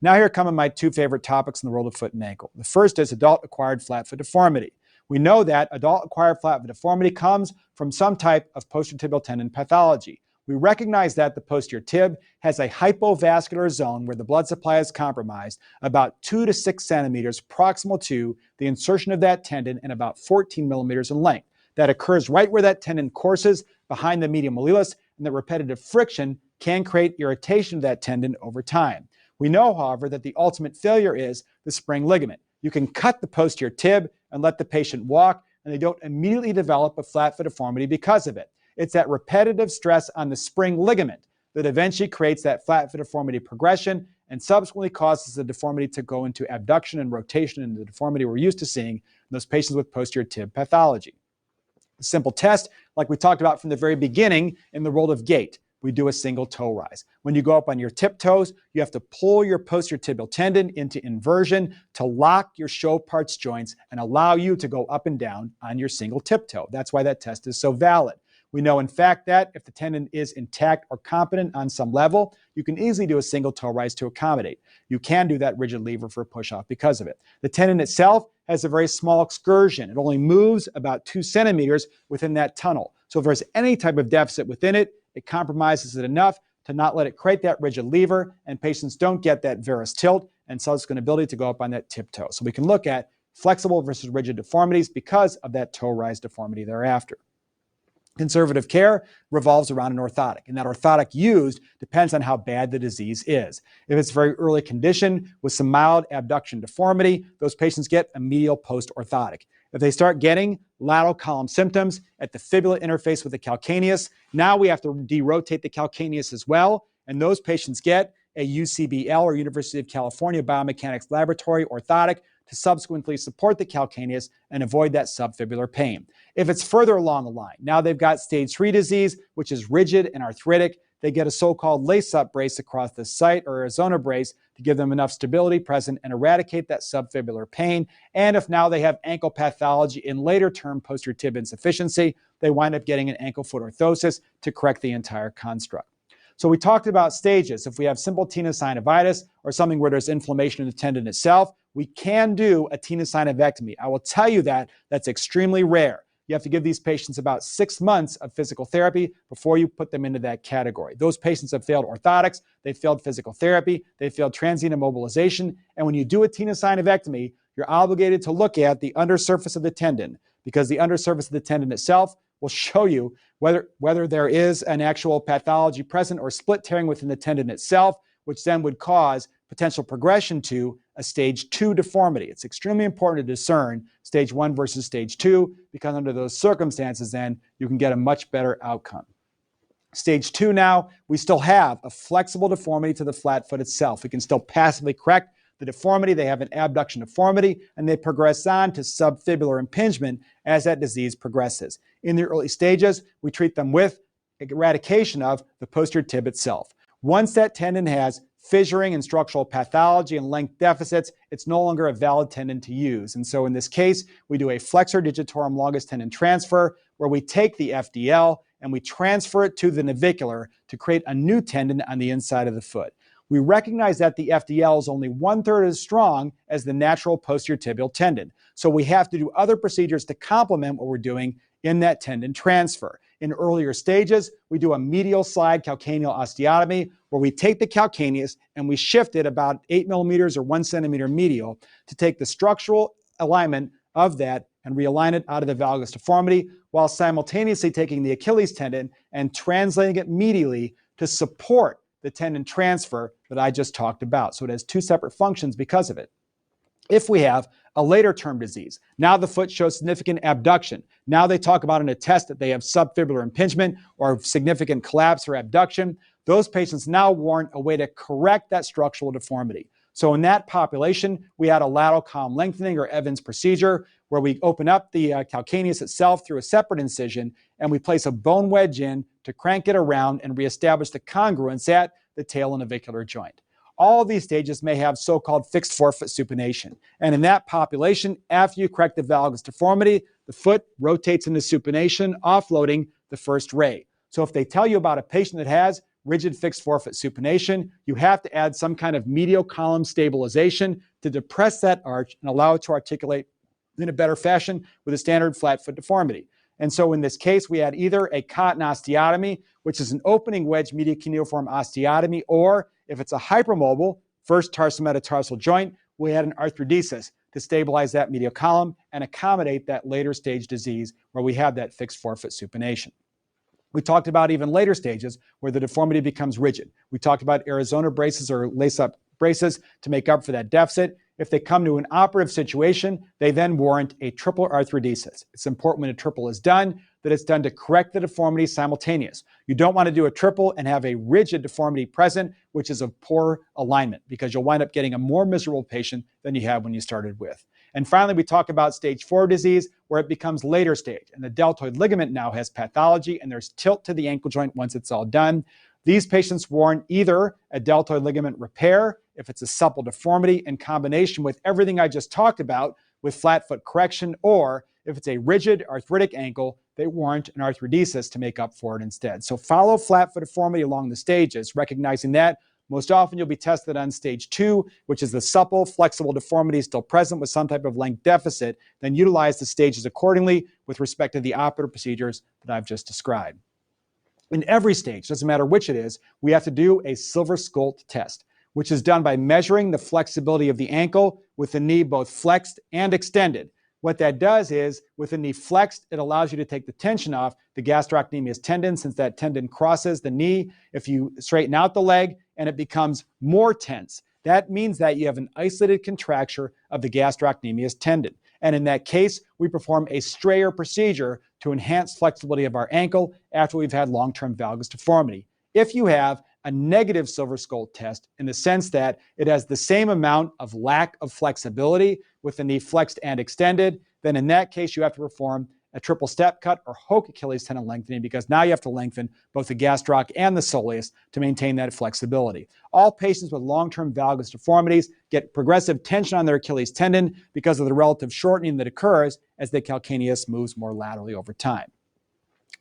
Now here come my two favorite topics in the world of foot and ankle. The first is adult-acquired flat foot deformity. We know that adult-acquired flat foot deformity comes from some type of posterior tibial tendon pathology. We recognize that the posterior tib has a hypovascular zone where the blood supply is compromised about 2 to 6 centimeters proximal to the insertion of that tendon and about 14 millimeters in length. That occurs right where that tendon courses behind the medial malleolus, and the repetitive friction can create irritation of that tendon over time. We know, however, that the ultimate failure is the spring ligament. You can cut the posterior tib and let the patient walk, and they don't immediately develop a flat foot deformity because of it. It's that repetitive stress on the spring ligament that eventually creates that flat foot deformity progression and subsequently causes the deformity to go into abduction and rotation and the deformity we're used to seeing in those patients with posterior tib pathology. A simple test, like we talked about from the very beginning in the world of gait. We do a single toe rise. When you go up on your tiptoes, you have to pull your posterior tibial tendon into inversion to lock your show parts joints and allow you to go up and down on your single tiptoe. That's why that test is so valid. We know, in fact, that if the tendon is intact or competent on some level, you can easily do a single toe rise to accommodate. You can do that rigid lever for push-off because of it. The tendon itself has a very small excursion. It only moves about 2 centimeters within that tunnel. So if there's any type of deficit within it, it compromises it enough to not let it create that rigid lever, and patients don't get that varus tilt and subsequent ability to go up on that tiptoe. So we can look at flexible versus rigid deformities because of that toe rise deformity thereafter. Conservative care revolves around an orthotic, and that orthotic used depends on how bad the disease is. If it's a very early condition with some mild abduction deformity, those patients get a medial post-orthotic. If they start getting lateral column symptoms at the fibula interface with the calcaneus, now we have to derotate the calcaneus as well, and those patients get a UCBL or University of California Biomechanics Laboratory orthotic to subsequently support the calcaneus and avoid that subfibular pain. If it's further along the line, now they've got stage 3 disease, which is rigid and arthritic, they get a so-called lace-up brace across the site or a zona brace to give them enough stability present and eradicate that subfibular pain. And if now they have ankle pathology in later term posterior tib insufficiency, they wind up getting an ankle foot orthosis to correct the entire construct. So we talked about stages. If we have simple tenosynovitis or something where there's inflammation in the tendon itself, we can do a tenosynovectomy. I will tell you that that's extremely rare. You have to give these patients about 6 months of physical therapy before you put them into that category. Those patients have failed orthotics, they failed physical therapy, they failed transient immobilization, and when you do a tenosynovectomy, you're obligated to look at the undersurface of the tendon because the undersurface of the tendon itself will show you whether there is an actual pathology present or split tearing within the tendon itself, which then would cause potential progression to a stage 2 deformity. It's extremely important to discern stage 1 versus stage 2 because under those circumstances, then you can get a much better outcome. Stage 2 now, we still have a flexible deformity to the flat foot itself. We can still passively correct the deformity. They have an abduction deformity, and they progress on to subfibular impingement as that disease progresses. In the early stages, we treat them with eradication of the posterior tib itself. Once that tendon has fissuring and structural pathology and length deficits, it's no longer a valid tendon to use. And so in this case, we do a flexor digitorum longus tendon transfer where we take the FDL and we transfer it to the navicular to create a new tendon on the inside of the foot. We recognize that the FDL is only 1/3 as strong as the natural posterior tibial tendon. So we have to do other procedures to complement what we're doing in that tendon transfer. In earlier stages, we do a medial slide calcaneal osteotomy where we take the calcaneus and we shift it about 8 millimeters or 1 centimeter medial to take the structural alignment of that and realign it out of the valgus deformity while simultaneously taking the Achilles tendon and translating it medially to support the tendon transfer that I just talked about. So it has 2 separate functions because of it. If we have a later term disease, now the foot shows significant abduction. Now they talk about in a test that they have subfibular impingement or significant collapse or abduction. Those patients now warrant a way to correct that structural deformity. So in that population, we had a lateral column lengthening or Evans procedure where we open up the calcaneus itself through a separate incision and we place a bone wedge in to crank it around and reestablish the congruence at the tail navicular joint. All of these stages may have so-called fixed forefoot supination. And in that population, after you correct the valgus deformity, the foot rotates into supination, offloading the first ray. So if they tell you about a patient that has rigid fixed forefoot supination, you have to add some kind of medial column stabilization to depress that arch and allow it to articulate in a better fashion with a standard flat foot deformity. And so in this case, we add either a cotton osteotomy, which is an opening wedge mediocuneiform osteotomy, or if it's a hypermobile, first tarsometatarsal joint, we add an arthrodesis to stabilize that medial column and accommodate that later stage disease where we have that fixed forefoot supination. We talked about even later stages where the deformity becomes rigid. We talked about Arizona braces or lace-up braces to make up for that deficit. If they come to an operative situation, they then warrant a triple arthrodesis. It's important when a triple is done that it's done to correct the deformity simultaneous. You don't want to do a triple and have a rigid deformity present, which is of poor alignment, because you'll wind up getting a more miserable patient than you had when you started with. And finally, we talk about stage 4 disease, where it becomes later stage, and the deltoid ligament now has pathology, and there's tilt to the ankle joint once it's all done. These patients warrant either a deltoid ligament repair, if it's a supple deformity, in combination with everything I just talked about with flat foot correction, or if it's a rigid arthritic ankle, they warrant an arthrodesis to make up for it instead. So follow flat foot deformity along the stages, recognizing that most often you'll be tested on stage 2, which is the supple, flexible deformity still present with some type of length deficit, then utilize the stages accordingly with respect to the operative procedures that I've just described. In every stage, doesn't matter which it is, we have to do a silver scolt test, which is done by measuring the flexibility of the ankle with the knee both flexed and extended. What that does is, with the knee flexed, it allows you to take the tension off the gastrocnemius tendon, since that tendon crosses the knee. If you straighten out the leg and it becomes more tense, that means that you have an isolated contracture of the gastrocnemius tendon. And in that case, we perform a strayer procedure to enhance flexibility of our ankle after we've had long-term valgus deformity. If you have a negative silver scolt test, in the sense that it has the same amount of lack of flexibility with the knee flexed and extended, then in that case you have to perform a triple step cut or Hoke Achilles tendon lengthening, because now you have to lengthen both the gastroc and the soleus to maintain that flexibility. All patients with long-term valgus deformities get progressive tension on their Achilles tendon because of the relative shortening that occurs as the calcaneus moves more laterally over time.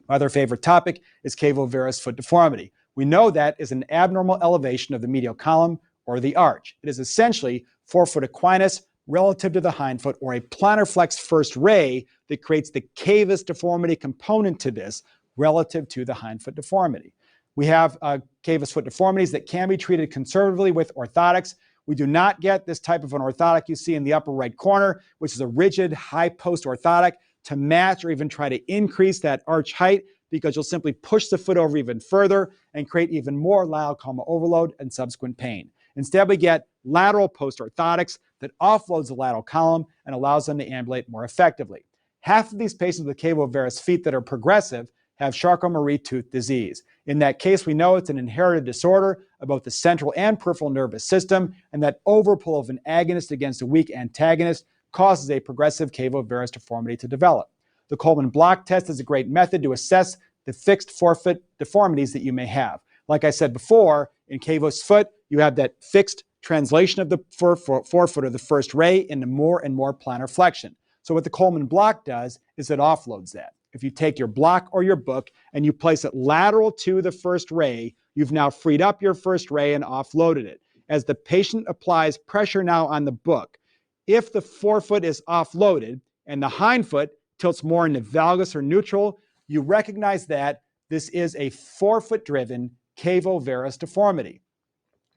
My other favorite topic is cavo-varus foot deformity. We know that is an abnormal elevation of the medial column or the arch. It is essentially forefoot equinus relative to the hindfoot, or a plantar flex first ray that creates the cavus deformity component to this relative to the hindfoot deformity. We have cavus foot deformities that can be treated conservatively with orthotics. We do not get this type of an orthotic you see in the upper right corner, which is a rigid high post orthotic, to match or even try to increase that arch height, because you'll simply push the foot over even further and create even more lateral column overload and subsequent pain. Instead, we get lateral post orthotics that offloads the lateral column and allows them to ambulate more effectively. Half of these patients with cavo-varus feet that are progressive have Charcot-Marie tooth disease. In that case, we know it's an inherited disorder of both the central and peripheral nervous system, and that overpull of an agonist against a weak antagonist causes a progressive cavo-varus deformity to develop. The Coleman block test is a great method to assess the fixed forefoot deformities that you may have. Like I said before, in cavus foot, you have that fixed translation of the forefoot of the first ray into more and more plantar flexion. So what the Coleman block does is it offloads that. If you take your block or your book and you place it lateral to the first ray, you've now freed up your first ray and offloaded it. As the patient applies pressure now on the book, if the forefoot is offloaded and the hindfoot tilts more into valgus or neutral, you recognize that this is a forefoot-driven cavo-varus deformity.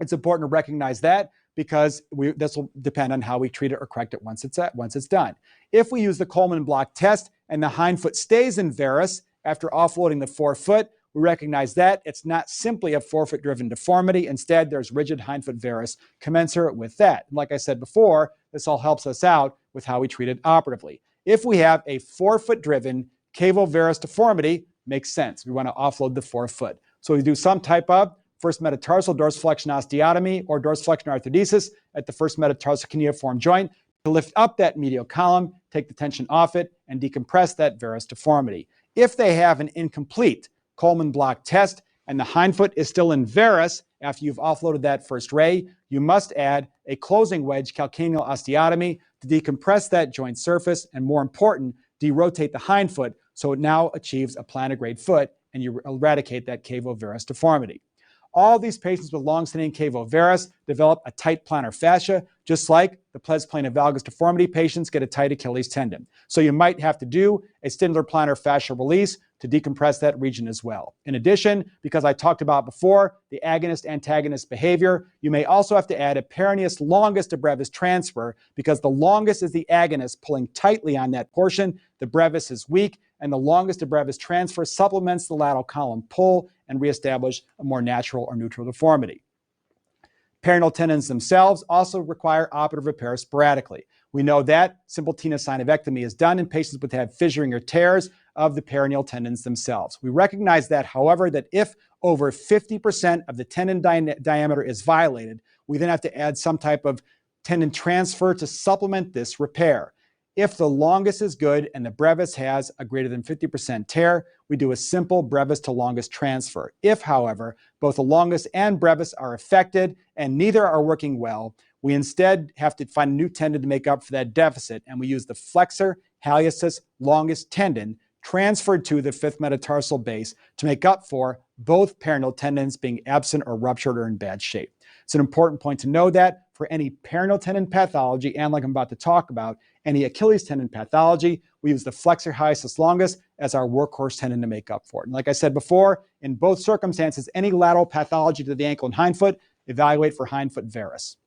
It's important to recognize that, because this will depend on how we treat it or correct it once it's done. If we use the Coleman block test and the hindfoot stays in varus after offloading the forefoot, we recognize that it's not simply a forefoot-driven deformity. Instead, there's rigid hindfoot varus commensurate with that. And like I said before, this all helps us out with how we treat it operatively. If we have a forefoot-driven cavo-varus deformity, makes sense. We want to offload the forefoot. So we do some type of first metatarsal dorsiflexion osteotomy or dorsiflexion arthrodesis at the first metatarsal cuneiform joint to lift up that medial column, take the tension off it, and decompress that varus deformity. If they have an incomplete Coleman block test and the hindfoot is still in varus after you've offloaded that first ray, you must add a closing wedge calcaneal osteotomy to decompress that joint surface and, more important, derotate the hindfoot so it now achieves a plantar grade foot and you eradicate that cavo-varus deformity. All these patients with long-standing cavo varus develop a tight plantar fascia, just like the pes plana valgus deformity patients get a tight Achilles tendon. So you might have to do a Stindler plantar fascia release to decompress that region as well. In addition, because I talked about before, the agonist-antagonist behavior, you may also have to add a peroneus longus to brevis transfer, because the longus is the agonist pulling tightly on that portion, the brevis is weak, and the longus to brevis transfer supplements the lateral column pull and reestablish a more natural or neutral deformity. Peroneal tendons themselves also require operative repair sporadically. We know that simple tenosynovectomy is done in patients that have fissuring or tears of the peroneal tendons themselves. We recognize that, however, that if over 50% of the tendon diameter is violated, we then have to add some type of tendon transfer to supplement this repair. If the longus is good and the brevis has a greater than 50% tear, we do a simple brevis to longus transfer. If, however, both the longus and brevis are affected and neither are working well, we instead have to find a new tendon to make up for that deficit, and we use the flexor hallucis longus tendon transferred to the fifth metatarsal base to make up for both peroneal tendons being absent or ruptured or in bad shape. It's an important point to know that for any peroneal tendon pathology, and like I'm about to talk about, any Achilles tendon pathology, we use the flexor hallucis longus as our workhorse tendon to make up for it. And like I said before, in both circumstances, any lateral pathology to the ankle and hindfoot, evaluate for hindfoot varus.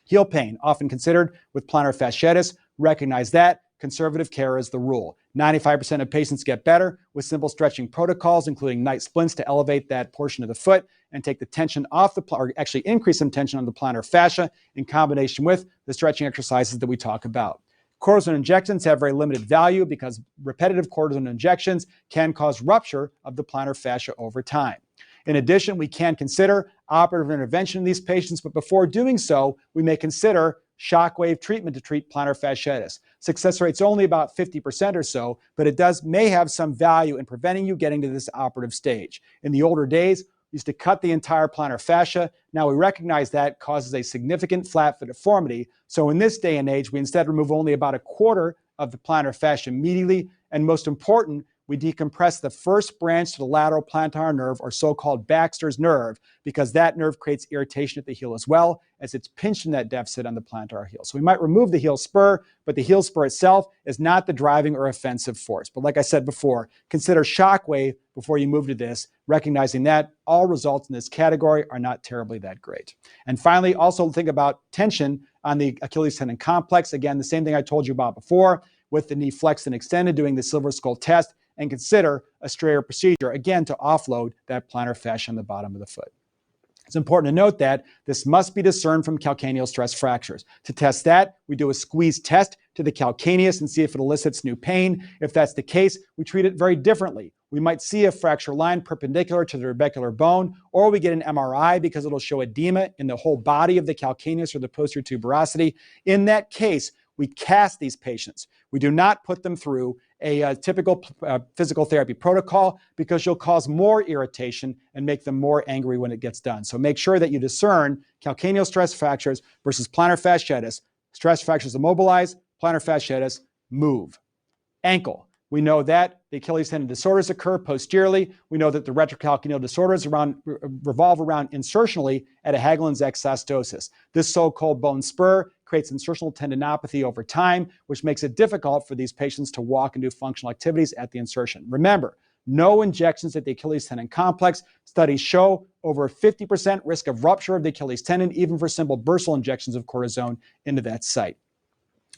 Heel pain, often considered with plantar fasciitis, recognize that conservative care is the rule. 95% of patients get better with simple stretching protocols, including night splints to elevate that portion of the foot and take the tension off or actually increase some tension on the plantar fascia in combination with the stretching exercises that we talk about. Cortisone injections have very limited value because repetitive cortisone injections can cause rupture of the plantar fascia over time. In addition, we can consider operative intervention in these patients, but before doing so, we may consider shockwave treatment to treat plantar fasciitis. Success rate's only about 50% or so, but it may have some value in preventing you getting to this operative stage. In the older days, we used to cut the entire plantar fascia. Now we recognize that causes a significant flat foot deformity. So in this day and age, we instead remove only about a quarter of the plantar fascia medially, and most important, we decompress the first branch to the lateral plantar nerve, or so-called Baxter's nerve, because that nerve creates irritation at the heel as well, as it's pinching that deficit on the plantar heel. So we might remove the heel spur, but the heel spur itself is not the driving or offensive force. But like I said before, consider shockwave before you move to this, recognizing that all results in this category are not terribly that great. And finally, also think about tension on the Achilles tendon complex. Again, the same thing I told you about before, with the knee flexed and extended, doing the silver skull test, and consider a Strayer procedure, again, to offload that plantar fascia on the bottom of the foot. It's important to note that this must be discerned from calcaneal stress fractures. To test that, we do a squeeze test to the calcaneus and see if it elicits new pain. If that's the case, we treat it very differently. We might see a fracture line perpendicular to the orbicular bone, or we get an MRI because it'll show edema in the whole body of the calcaneus or the posterior tuberosity. In that case, we cast these patients. We do not put them through a typical physical therapy protocol, because you'll cause more irritation and make them more angry when it gets done. So make sure that you discern calcaneal stress fractures versus plantar fasciitis. Stress fractures immobilize, plantar fasciitis move. Ankle. We know that the Achilles tendon disorders occur posteriorly. We know that the retrocalcaneal disorders revolve around insertionally at a Hageland's exostosis. This so-called bone spur creates insertional tendinopathy over time, which makes it difficult for these patients to walk and do functional activities at the insertion. Remember, no injections at the Achilles tendon complex. Studies show over a 50% risk of rupture of the Achilles tendon, even for simple bursal injections of cortisone into that site.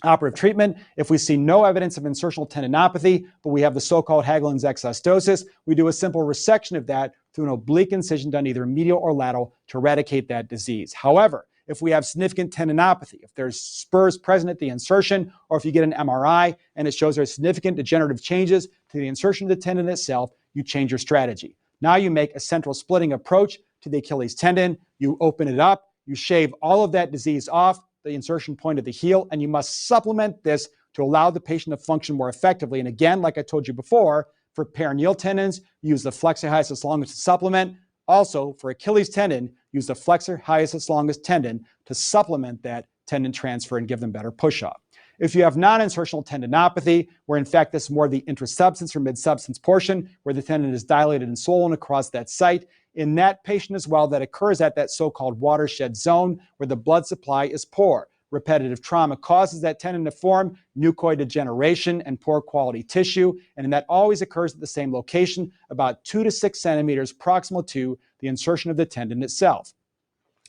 Operative treatment, if we see no evidence of insertional tendinopathy, but we have the so-called Hageland's exostosis, we do a simple resection of that through an oblique incision done either medial or lateral to eradicate that disease. However, if we have significant tendinopathy, if there's spurs present at the insertion, or if you get an MRI and it shows there's significant degenerative changes to the insertion of the tendon itself, you change your strategy. Now you make a central splitting approach to the Achilles tendon, you open it up, you shave all of that disease off the insertion point of the heel, and you must supplement this to allow the patient to function more effectively. And again, like I told you before, for peroneal tendons, use the flexor hallucis longus to supplement. Also, for Achilles tendon, use the flexor hallucis longus tendon to supplement that tendon transfer and give them better push-off. If you have non-insertional tendinopathy, where in fact this is more the intrasubstance or mid-substance portion, where the tendon is dilated and swollen across that site, in that patient as well, that occurs at that so-called watershed zone where the blood supply is poor. Repetitive trauma causes that tendon to form, mucoid degeneration, and poor quality tissue, and that always occurs at the same location, about 2 to 6 centimeters proximal to the insertion of the tendon itself.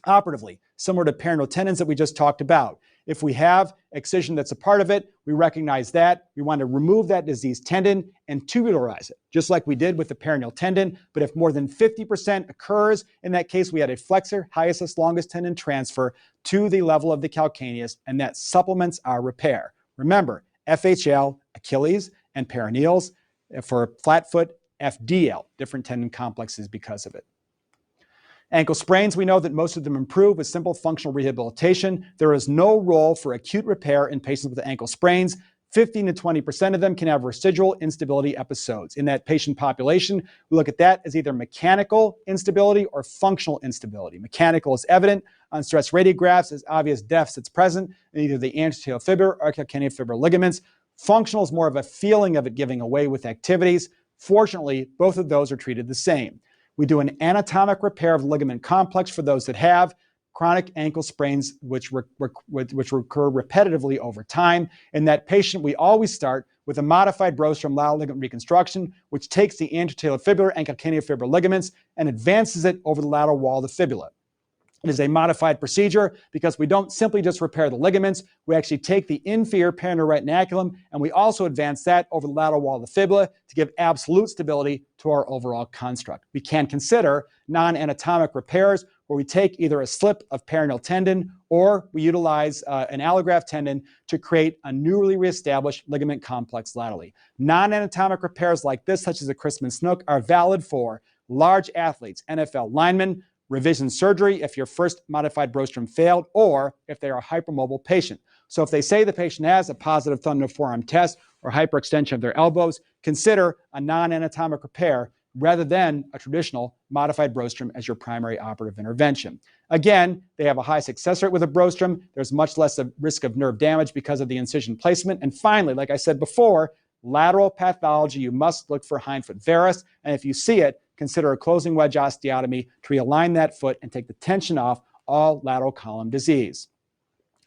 Operatively, similar to perineal tendons that we just talked about, if we have excision that's a part of it, we recognize that. We want to remove that diseased tendon and tubularize it, just like we did with the perineal tendon. But if more than 50% occurs, in that case, we had a flexor hiatus longus tendon transfer to the level of the calcaneus, and that supplements our repair. Remember, FHL, Achilles, and perineals. For flat foot, FDL, different tendon complexes because of it. Ankle sprains, we know that most of them improve with simple functional rehabilitation. There is no role for acute repair in patients with ankle sprains. 15 to 20% of them can have residual instability episodes. In that patient population, we look at that as either mechanical instability or functional instability. Mechanical is evident on stress radiographs as obvious deficits present in either the anterior fibula or calcaneofibular ligaments. Functional is more of a feeling of it giving away with activities. Fortunately, both of those are treated the same. We do an anatomic repair of ligament complex for those that have chronic ankle sprains, which recur repetitively over time. In that patient, we always start with a modified Brostrom lateral ligament reconstruction, which takes the anterolateral and calcaneofibular ligaments and advances it over the lateral wall of the fibula. It is a modified procedure because we don't simply just repair the ligaments. We actually take the inferior perineal retinaculum and we also advance that over the lateral wall of the fibula to give absolute stability to our overall construct. We can consider non-anatomic repairs where we take either a slip of perineal tendon or we utilize an allograft tendon to create a newly reestablished ligament complex laterally. Non-anatomic repairs like this, such as a Christmas snook, are valid for large athletes, NFL linemen, revision surgery if your first modified Brostrom failed, or if they are a hypermobile patient. So if they say the patient has a positive thumb to forearm test or hyperextension of their elbows, consider a non-anatomic repair rather than a traditional modified Brostrom as your primary operative intervention. Again, they have a high success rate with a Brostrom. There's much less of risk of nerve damage because of the incision placement. And finally, like I said before, lateral pathology, you must look for hindfoot varus. And if you see it, consider a closing wedge osteotomy to realign that foot and take the tension off all lateral column disease.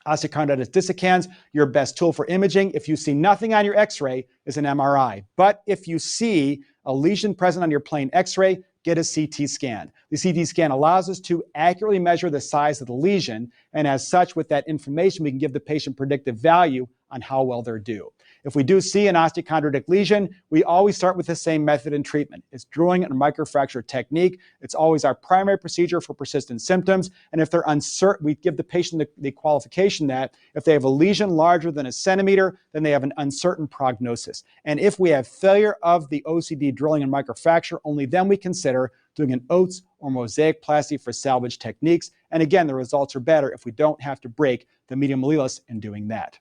Osteochondritis dissecans, your best tool for imaging. If you see nothing on your x-ray, is an MRI. But if you see a lesion present on your plain x-ray, get a CT scan. The CT scan allows us to accurately measure the size of the lesion, and as such, with that information, we can give the patient predictive value on how well they're due. If we do see an osteochondritic lesion, we always start with the same method in treatment. It's drilling and microfracture technique. It's always our primary procedure for persistent symptoms. And if they're uncertain, we give the patient the qualification that if they have a lesion larger than a centimeter, then they have an uncertain prognosis. And if we have failure of the OCD drilling and microfracture, only then we consider doing an Oates or mosaic plasty for salvage techniques. And again, the results are better if we don't have to break the medial malleolus in doing that.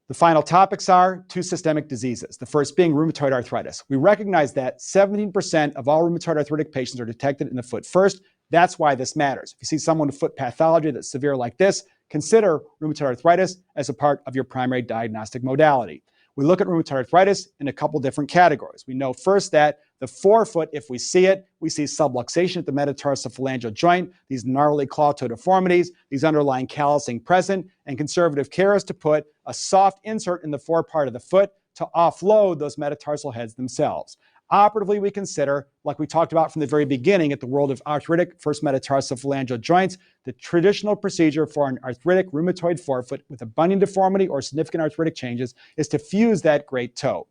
The final topics are two systemic diseases, the first being rheumatoid arthritis. We recognize that 17% of all rheumatoid arthritic patients are detected in the foot first. That's why this matters. If you see someone with foot pathology that's severe like this, consider rheumatoid arthritis as a part of your primary diagnostic modality. We look at rheumatoid arthritis in a couple different categories. We know first that the forefoot, if we see it, we see subluxation at the metatarsophalangeal joint, these gnarly claw-toe deformities, these underlying callousing present, and conservative care is to put a soft insert in the forepart of the foot to offload those metatarsal heads themselves. Operatively, we consider, like we talked about from the very beginning at the world of arthritic first metatarsophalangeal joints, the traditional procedure for an arthritic rheumatoid forefoot with a bunion deformity or significant arthritic changes is to fuse that great toe.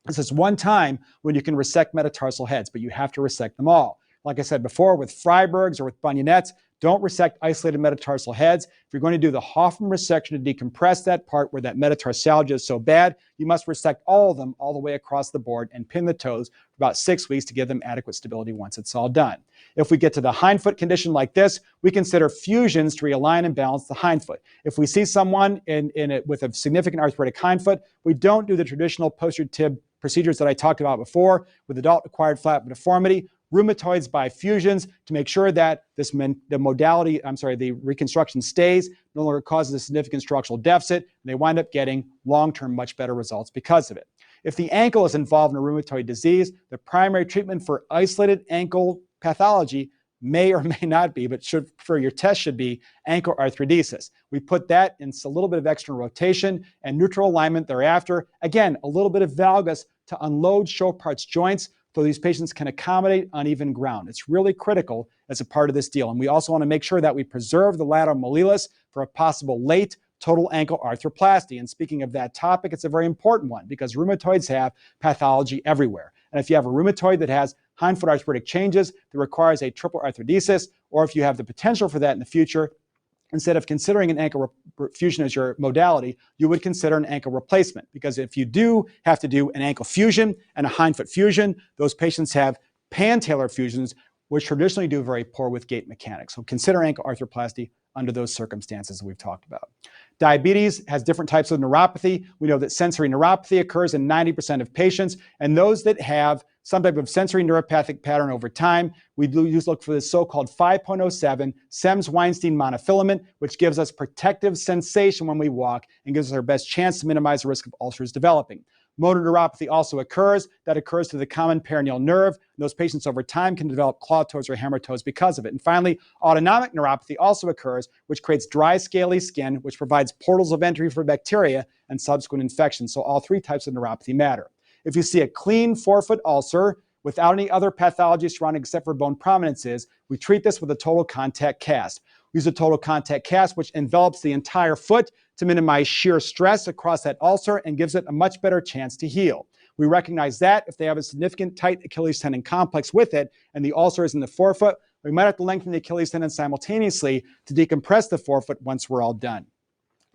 This is one time when you can resect metatarsal heads, but you have to resect them all. Like I said before, with Freibergs or with bunionettes, don't resect isolated metatarsal heads. If you're going to do the Hoffman resection to decompress that part where that metatarsalgia is so bad, you must resect all of them all the way across the board and pin the toes for about 6 weeks to give them adequate stability once it's all done. If we get to the hindfoot condition like this, we consider fusions to realign and balance the hindfoot. If we see someone with a significant arthritic hindfoot, we don't do the traditional posterior tib procedures that I talked about before with adult acquired flat deformity. rheumatoids by fusions to make sure that the reconstruction stays, no longer causes a significant structural deficit, and they wind up getting long-term much better results because of it. If the ankle is involved in a rheumatoid disease, the primary treatment for isolated ankle pathology may or may not be, but for your test should be ankle arthrodesis. We put that in a little bit of external rotation and neutral alignment thereafter. Again, a little bit of valgus to unload show parts joints so these patients can accommodate uneven ground. It's really critical as a part of this deal. And we also want to make sure that we preserve the lateral malleolus for a possible late total ankle arthroplasty. And speaking of that topic, it's a very important one because rheumatoids have pathology everywhere. And if you have a rheumatoid that has hindfoot arthritic changes that requires a triple arthrodesis, or if you have the potential for that in the future, instead of considering an ankle fusion as your modality, you would consider an ankle replacement. Because if you do have to do an ankle fusion and a hindfoot fusion, those patients have pan-talar fusions, which traditionally do very poor with gait mechanics. So consider ankle arthroplasty under those circumstances we've talked about. Diabetes has different types of neuropathy. We know that sensory neuropathy occurs in 90% of patients, and those that have some type of sensory neuropathic pattern over time, we look for this so-called 5.07 Semmes-Weinstein monofilament, which gives us protective sensation when we walk and gives us our best chance to minimize the risk of ulcers developing. Motor neuropathy also occurs. That occurs to the common peroneal nerve. Those patients over time can develop claw toes or hammer toes because of it. And finally, autonomic neuropathy also occurs, which creates dry, scaly skin, which provides portals of entry for bacteria and subsequent infections. So all three types of neuropathy matter. If you see a clean forefoot ulcer without any other pathology surrounding except for bone prominences, we treat this with a total contact cast. We use a total contact cast, which envelops the entire foot to minimize shear stress across that ulcer and gives it a much better chance to heal. We recognize that if they have a significant tight Achilles tendon complex with it and the ulcer is in the forefoot, we might have to lengthen the Achilles tendon simultaneously to decompress the forefoot once we're all done.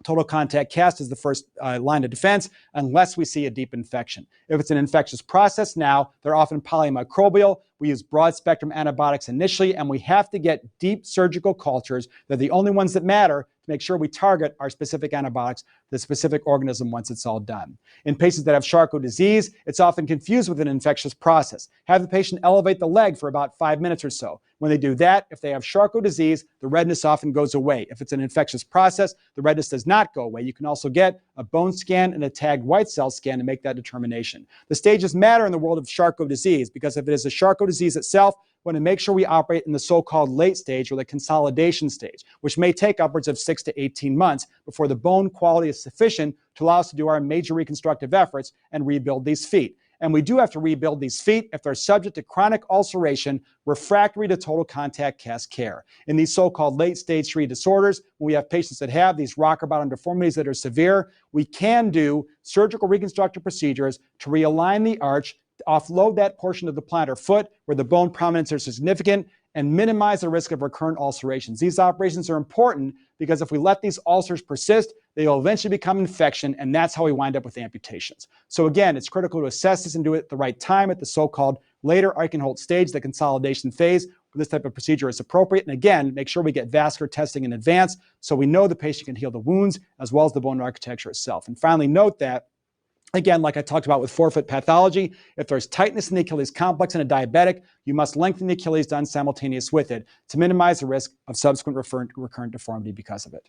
Total contact cast is the first line of defense unless we see a deep infection. If it's an infectious process now, they're often polymicrobial. We use broad spectrum antibiotics initially, and we have to get deep surgical cultures. They're the only ones that matter to make sure we target our specific antibiotics, the specific organism once it's all done. In patients that have Charcot disease, it's often confused with an infectious process. Have the patient elevate the leg for about 5 minutes or so. When they do that, if they have Charcot disease, the redness often goes away. If it's an infectious process, the redness does not go away. You can also get a bone scan and a tagged white cell scan to make that determination. The stages matter in the world of Charcot disease because if it is a Charcot disease itself, we want to make sure we operate in the so-called late stage or the consolidation stage, which may take upwards of 6 to 18 months before the bone quality is sufficient to allow us to do our major reconstructive efforts and rebuild these feet. And we do have to rebuild these feet if they're subject to chronic ulceration refractory to total contact cast care. In these so-called late stage 3 disorders, when we have patients that have these rocker bottom deformities that are severe, we can do surgical reconstructive procedures to realign the arch, offload that portion of the plantar foot where the bone prominences are significant, and minimize the risk of recurrent ulcerations. These operations are important because if we let these ulcers persist, they will eventually become infection, and that's how we wind up with amputations. So again, it's critical to assess this and do it at the right time at the so-called later Eichenholz stage, the consolidation phase, where this type of procedure is appropriate. And again, make sure we get vascular testing in advance so we know the patient can heal the wounds as well as the bone architecture itself. And finally, note that again, like I talked about with forefoot pathology, if there's tightness in the Achilles complex in a diabetic, you must lengthen the Achilles done simultaneous with it to minimize the risk of subsequent recurrent deformity because of it.